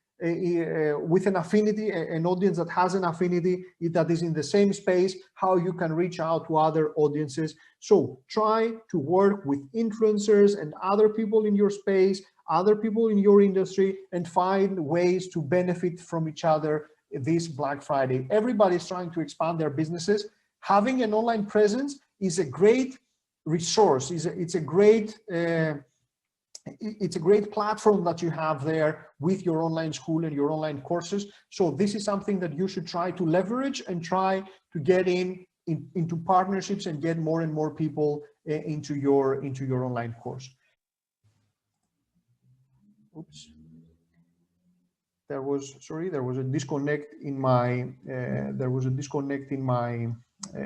A: with an affinity, an audience that has an affinity, that is in the same space, how you can reach out to other audiences. So try to work with influencers and other people in your space, other people in your industry, and find ways to benefit from each other this Black Friday. Everybody's trying to expand their businesses. Having an online presence is a great resource. It's a great platform that you have there with your online school and your online courses. So this is something that you should try to leverage and try to get into partnerships and get more and more people into your online course. Oops. There was a disconnect in my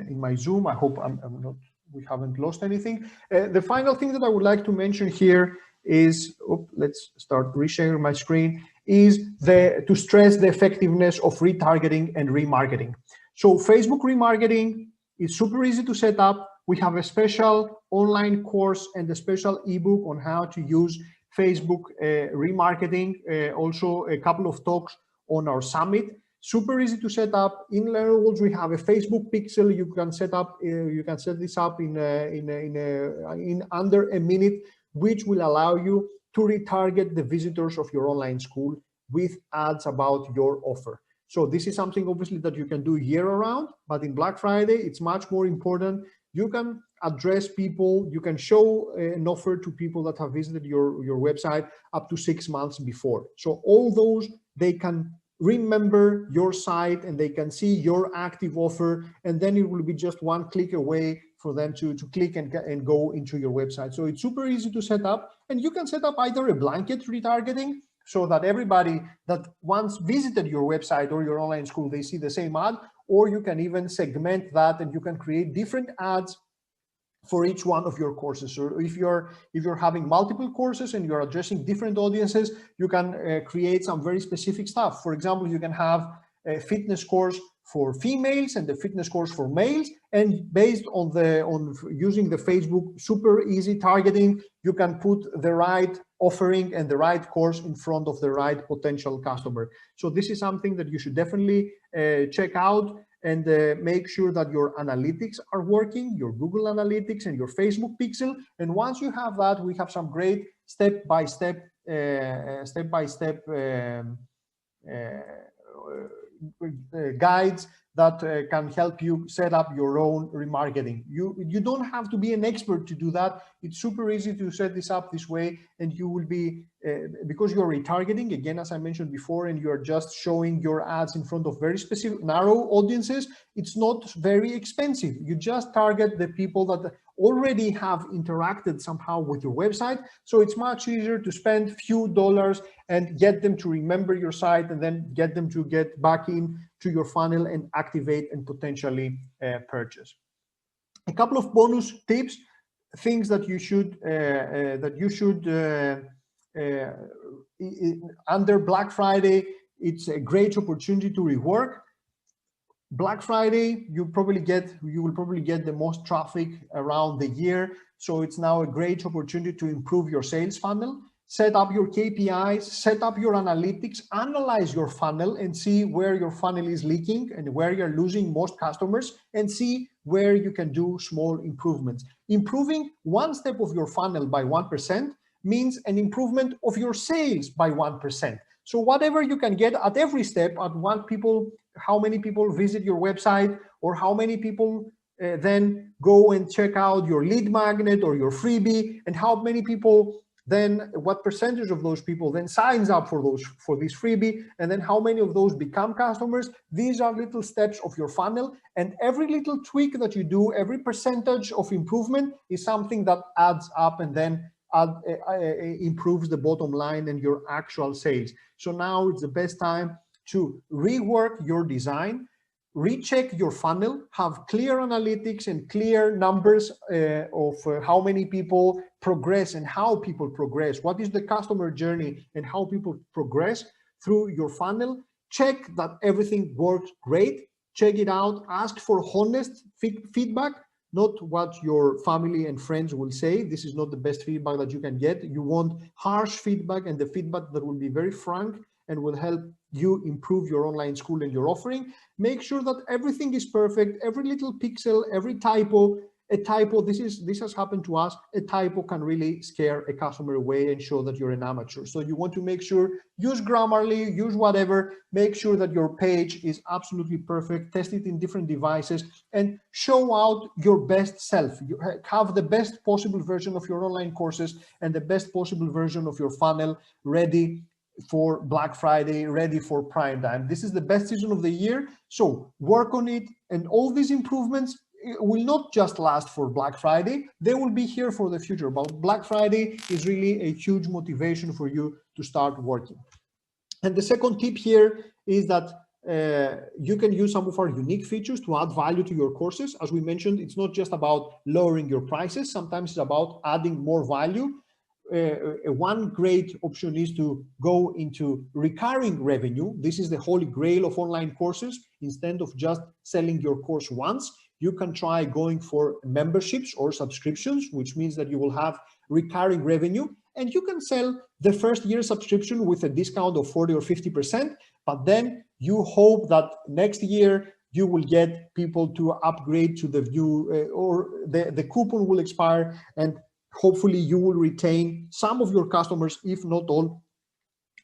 A: in my Zoom. I hope we haven't lost anything. The final thing that I would like to mention here is, let's start resharing my screen, is to stress the effectiveness of retargeting and remarketing. So Facebook remarketing is super easy to set up. We have a special online course and a special ebook on how to use Facebook remarketing, also a couple of talks on our summit. Super easy to set up. In LearnWorlds, we have a Facebook pixel. You can set this up in under a minute, which will allow you to retarget the visitors of your online school with ads about your offer. So this is something obviously that you can do year round, but in Black Friday, it's much more important. You can address people, you can show an offer to people that have visited your website up to 6 months before. So all those, they can remember your site and they can see your active offer, and then it will be just one click away for them to click and go into your website. So it's super easy to set up, and you can set up either a blanket retargeting so that everybody that once visited your website or your online school, they see the same ad, or you can even segment that and you can create different ads for each one of your courses. Or if you're having multiple courses and you're addressing different audiences, you can create some very specific stuff. For example, you can have a fitness course for females and the fitness course for males. And based on using the Facebook super easy targeting, you can put the right offering and the right course in front of the right potential customer. So this is something that you should definitely check out, and make sure that your analytics are working, your Google Analytics and your Facebook Pixel. And once you have that, we have some great step-by-step guides that can help you set up your own remarketing. You don't have to be an expert to do that. It's super easy to set this up this way, and you will be, because you're retargeting, again, as I mentioned before, and you're just showing your ads in front of very specific, narrow audiences, it's not very expensive. You just target the people that already have interacted somehow with your website. So it's much easier to spend few dollars and get them to remember your site, and then get them to get back in to your funnel and activate and potentially purchase. A couple of bonus tips, things that you should under Black Friday. It's a great opportunity to rework. Black Friday, you will probably get the most traffic around the year. So it's now a great opportunity to improve your sales funnel, set up your KPIs, set up your analytics, analyze your funnel and see where your funnel is leaking and where you're losing most customers, and see where you can do small improvements. Improving one step of your funnel by 1% means an improvement of your sales by 1%. So whatever you can get at every step, at how many people visit your website, or how many people then go and check out your lead magnet or your freebie, and how many people then, what percentage of those people then signs up for this freebie, and then how many of those become customers. These are little steps of your funnel, and every little tweak that you do, every percentage of improvement is something that adds up and then improves the bottom line and your actual sales. So now it's the best time to rework your design, recheck your funnel, have clear analytics and clear numbers of how many people progress and how people progress, what is the customer journey and how people progress through your funnel. Check that everything works great, check it out, ask for honest feedback, not what your family and friends will say. This is not the best feedback that you can get. You want harsh feedback, and the feedback that will be very frank and will help you improve your online school and your offering. Make sure that everything is perfect, every little pixel, every typo. A typo, this has happened to us, a typo can really scare a customer away and show that you're an amateur. So you want to make sure, use Grammarly, use whatever, make sure that your page is absolutely perfect, test it in different devices, and show out your best self. You have the best possible version of your online courses and the best possible version of your funnel ready for Black Friday, ready for prime time. This is the best season of the year, so work on it, and all these improvements will not just last for Black Friday, they will be here for the future. But Black Friday is really a huge motivation for you to start working. And the second tip here is that you can use some of our unique features to add value to your courses. As we mentioned, it's not just about lowering your prices, sometimes it's about adding more value. One great option is to go into recurring revenue. This is the holy grail of online courses. Instead of just selling your course once, you can try going for memberships or subscriptions, which means that you will have recurring revenue, and you can sell the first year subscription with a discount of 40 or 50%, but then you hope that next year you will get people to upgrade to the new, or the coupon will expire, and hopefully you will retain some of your customers, if not all,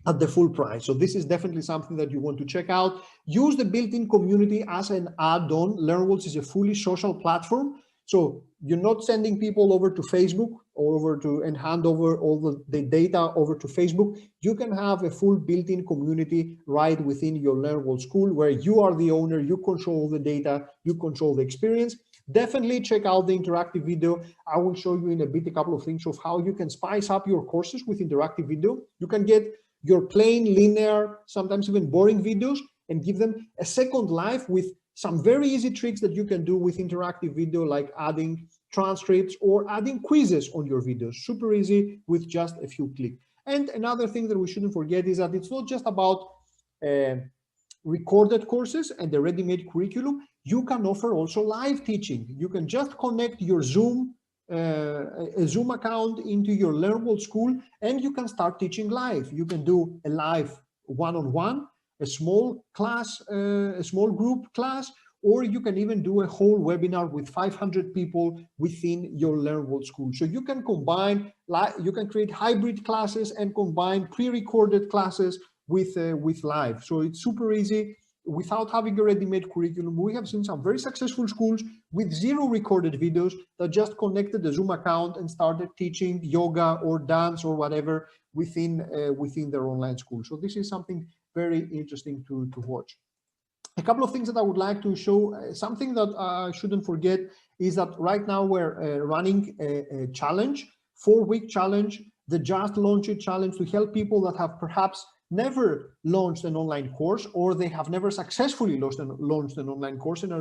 A: at the full price. So this is definitely something that you want to check out. Use the built-in community as an add-on. LearnWorlds is a fully social platform. So you're not sending people over to Facebook or and hand over all the data over to Facebook. You can have a full built-in community right within your LearnWorlds school, where you are the owner, you control the data, you control the experience. Definitely check out the interactive video. I will show you in a bit a couple of things of how you can spice up your courses with interactive video. You can get your plain, linear, sometimes even boring videos and give them a second life with some very easy tricks that you can do with interactive video, like adding transcripts or adding quizzes on your videos. Super easy with just a few clicks. And another thing that we shouldn't forget is that it's not just about recorded courses and the ready-made curriculum, you can offer also live teaching. You can just connect your Zoom, a Zoom account into your LearnWorlds school, and you can start teaching live. You can do a live one-on-one, a small class, a small group class, or you can even do a whole webinar with 500 people within your LearnWorlds school. So you can combine, you can create hybrid classes and combine pre-recorded classes with live. So it's super easy without having a ready-made curriculum. We have seen some very successful schools with 0 recorded videos that just connected the Zoom account and started teaching yoga or dance or whatever within their online school. So this is something very interesting to watch. A couple of things that I would like to show. Something that I shouldn't forget is that right now we're running a challenge, 4-week challenge, the Just Launch It challenge, to help people that have perhaps never launched an online course, or they have never successfully launched an online course and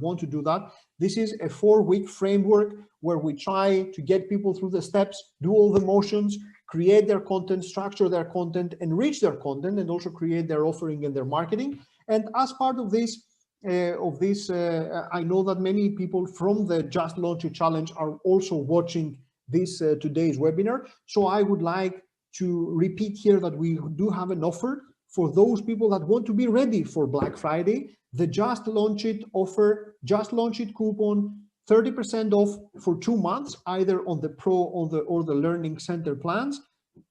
A: want to do that. This is a 4-week framework where we try to get people through the steps, do all the motions, create their content, structure their content, enrich their content, and also create their offering and their marketing. And as part of this, I know that many people from the Just Launch It challenge are also watching this today's webinar. So I would like to repeat here that we do have an offer for those people that want to be ready for Black Friday. The Just Launch It offer, Just Launch It coupon, 30% off for 2 months, either on the Pro or the Learning Center plans.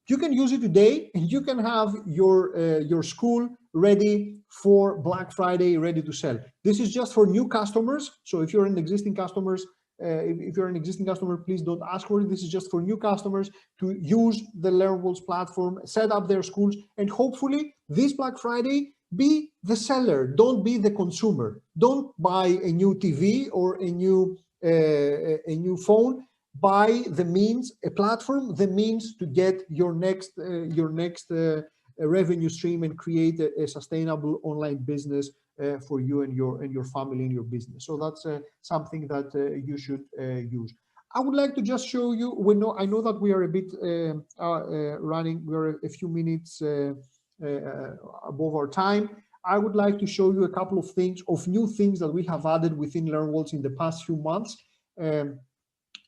A: You can use it today, and you can have your school ready for Black Friday, ready to sell. This is just for new customers. So if you're an existing customer, please don't ask for it. This is just for new customers to use the LearnWorlds platform, set up their schools, and hopefully this Black Friday, be the seller. Don't be the consumer. Don't buy a new TV or a new phone. Buy the means, a platform, the means to get your next revenue stream and create a sustainable online business for you and your family and your business. So that's something that you should use. I would like to just show you. I know that we are a bit running. We are a few minutes above our time. I would like to show you a couple of things, of new things that we have added within LearnWorlds in the past few months.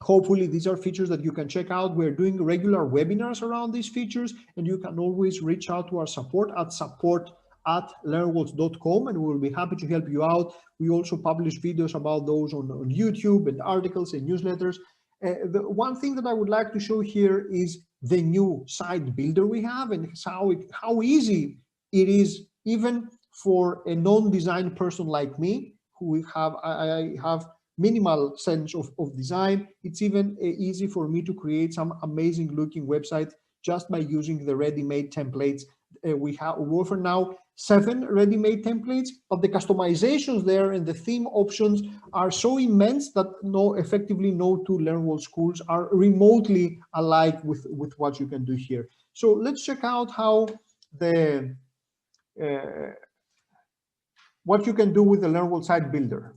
A: Hopefully these are features that you can check out. We're doing regular webinars around these features, and you can always reach out to our support@learnworlds.com, and we'll be happy to help you out. We also publish videos about those on YouTube, and articles and newsletters. The one thing that I would like to show here is the new site builder we have, and how easy it is, even for a non-design person like me, who I have minimal sense of design. It's even easy for me to create some amazing looking website just by using the ready-made templates. We offer now 7 ready-made templates, but the customizations there and the theme options are so immense that effectively no 2 LearnWorlds schools are remotely alike with what you can do here. So let's check out how what you can do with the LearnWorlds site builder.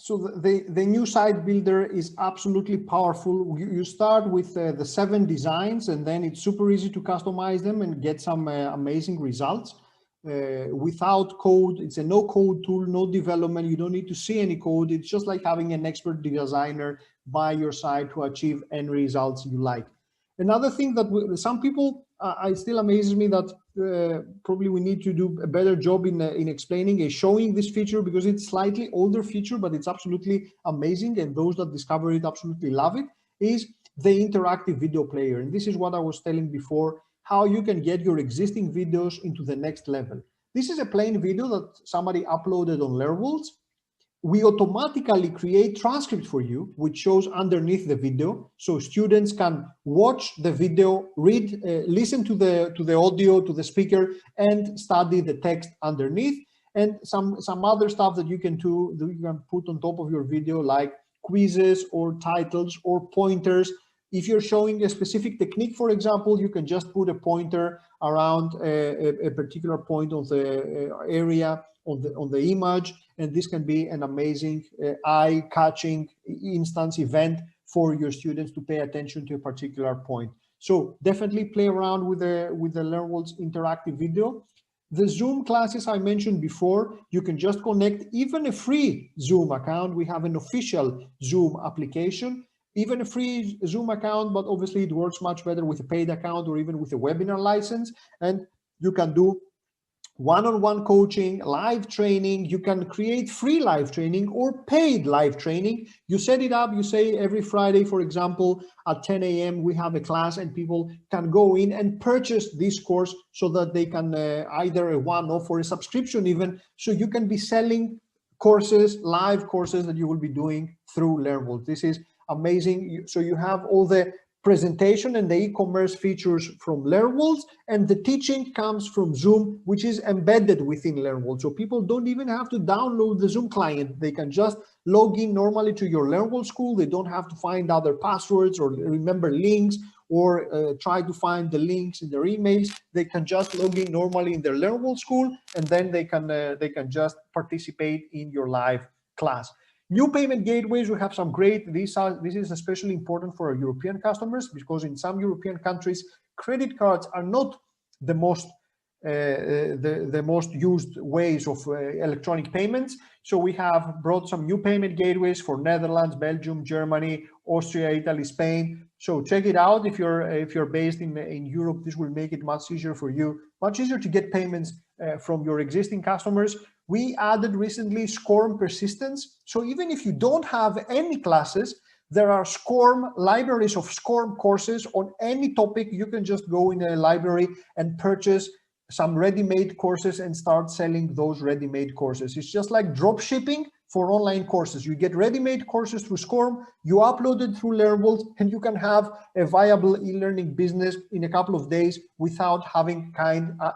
A: So the new site builder is absolutely powerful. You start with the 7 designs, and then it's super easy to customize them and get some amazing results. Without code, it's a no code tool, no development. You don't need to see any code. It's just like having an expert designer by your side to achieve any results you like. Another thing that some people, it still amazes me that probably we need to do a better job in explaining and showing this feature, because it's slightly older feature, but it's absolutely amazing. And those that discover it absolutely love it, is the interactive video player. And this is what I was telling before, how you can get your existing videos into the next level. This is a plain video that somebody uploaded on LearnWorlds. We automatically create transcript for you, which shows underneath the video, so students can watch the video, read, listen to the audio, to the speaker, and study the text underneath. And some other stuff that you can do, that you can put on top of your video, like quizzes or titles or pointers. If you're showing a specific technique, for example, you can just put a pointer around a particular point of the area on the image, and this can be an amazing eye-catching instance event for your students to pay attention to a particular point. So definitely play around with the LearnWorlds interactive video. The Zoom classes I mentioned before, you can just connect even a free Zoom account. We have an official Zoom application, even a free Zoom account, but obviously it works much better with a paid account or even with a webinar license. And you can do one-on-one coaching, live training. You can create free live training or paid live training. You set it up, you say every Friday, for example, at 10 a.m. we have a class, and people can go in and purchase this course so that they can either a one-off or a subscription even, so you can be selling courses, live courses that you will be doing through LearnWorlds. This is amazing. So you have all the presentation and the e-commerce features from LearnWorlds, and the teaching comes from Zoom, which is embedded within LearnWorlds. So people don't even have to download the Zoom client. They can just log in normally to your LearnWorlds school. They don't have to find other passwords or remember links or try to find the links in their emails. They can just log in normally in their LearnWorlds school, and then they can just participate in your live class. New payment gateways, we have some great, this is especially important for our European customers, because in some European countries, credit cards are not the most used ways of electronic payments. So we have brought some new payment gateways for Netherlands, Belgium, Germany, Austria, Italy, Spain. So check it out. If you're based in Europe, this will make it much easier for you, much easier to get payments from your existing customers. We added recently SCORM persistence. So even if you don't have any classes, there are SCORM libraries of SCORM courses on any topic. You can just go in a library and purchase some ready-made courses and start selling those ready-made courses. It's just like drop shipping for online courses. You get ready-made courses through SCORM, you upload it through LearnWorlds, and you can have a viable e-learning business in a couple of days without having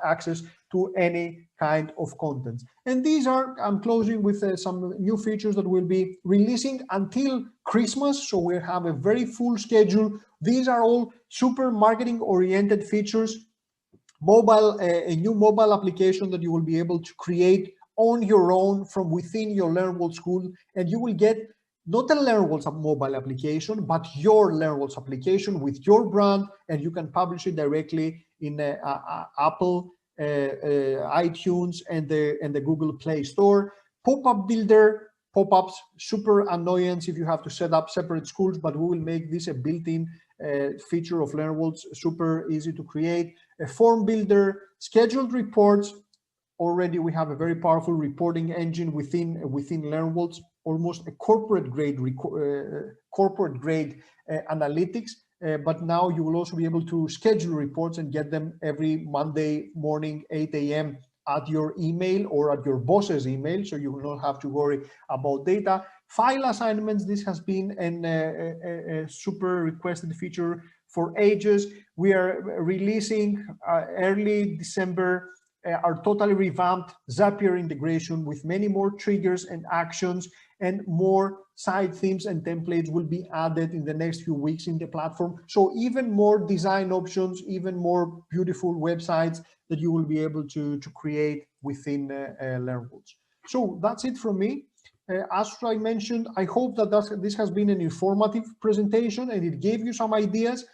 A: access to any kind of content. And these are, I'm closing with some new features that we'll be releasing until Christmas. So we have a very full schedule. These are all super marketing oriented features. Mobile, a new mobile application that you will be able to create on your own from within your LearnWorlds school, and you will get not a LearnWorlds mobile application, but your LearnWorlds application with your brand, and you can publish it directly in Apple, iTunes, and the Google Play Store. Pop-up builder, pop-ups, super annoyance if you have to set up separate schools, but we will make this a built-in feature of LearnWorlds, super easy to create. A form builder, scheduled reports. Already we have a very powerful reporting engine within LearnWorlds, almost a corporate grade analytics. But now you will also be able to schedule reports and get them every Monday morning, 8 a.m. at your email or at your boss's email, so you will not have to worry about data. File assignments, this has been a super requested feature for ages. We are releasing early December our totally revamped Zapier integration with many more triggers and actions, and more side themes and templates will be added in the next few weeks in the platform. So even more design options, even more beautiful websites that you will be able to create within LearnWorlds. So that's it from me. As I mentioned, I hope that this has been an informative presentation and it gave you some ideas.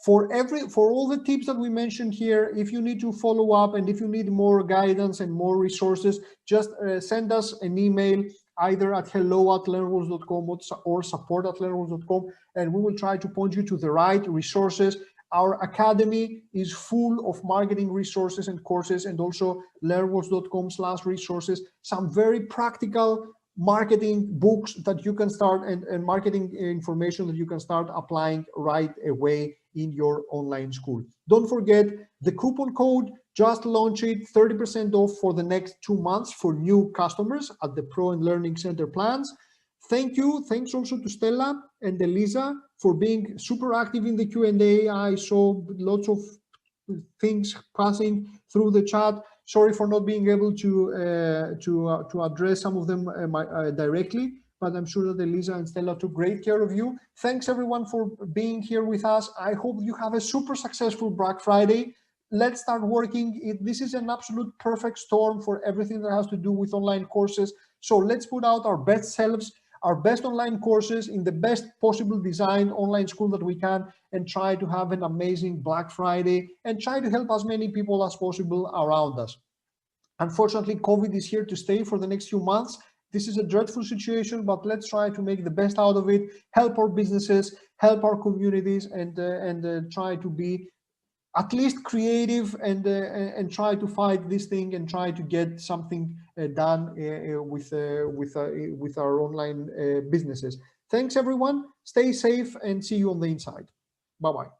A: For all the tips that we mentioned here, if you need to follow up and if you need more guidance and more resources, just send us an email either at hello@learnworlds.com or support@learnworlds.com, and we will try to point you to the right resources. Our academy is full of marketing resources and courses, and also learnworlds.com/resources, some very practical marketing books that you can start and marketing information that you can start applying right away in your online school. Don't forget the coupon code, just launch it, 30% off for the next 2 months for new customers at the Pro and Learning Center plans. Thank you. Thanks also to Stella and Elisa for being super active in the Q&A. I saw lots of things passing through the chat. Sorry for not being able to address some of them directly, but I'm sure that Elisa and Stella took great care of you. Thanks everyone for being here with us. I hope you have a super successful Black Friday. Let's start working. This is an absolute perfect storm for everything that has to do with online courses. So let's put out our best selves, our best online courses in the best possible design online school that we can, and try to have an amazing Black Friday and try to help as many people as possible around us. Unfortunately, COVID is here to stay for the next few months. This is a dreadful situation, but let's try to make the best out of it, help our businesses, help our communities, and try to be at least creative and try to fight this thing and try to get something done with our online businesses. Thanks everyone. Stay safe and see you on the inside. Bye-bye.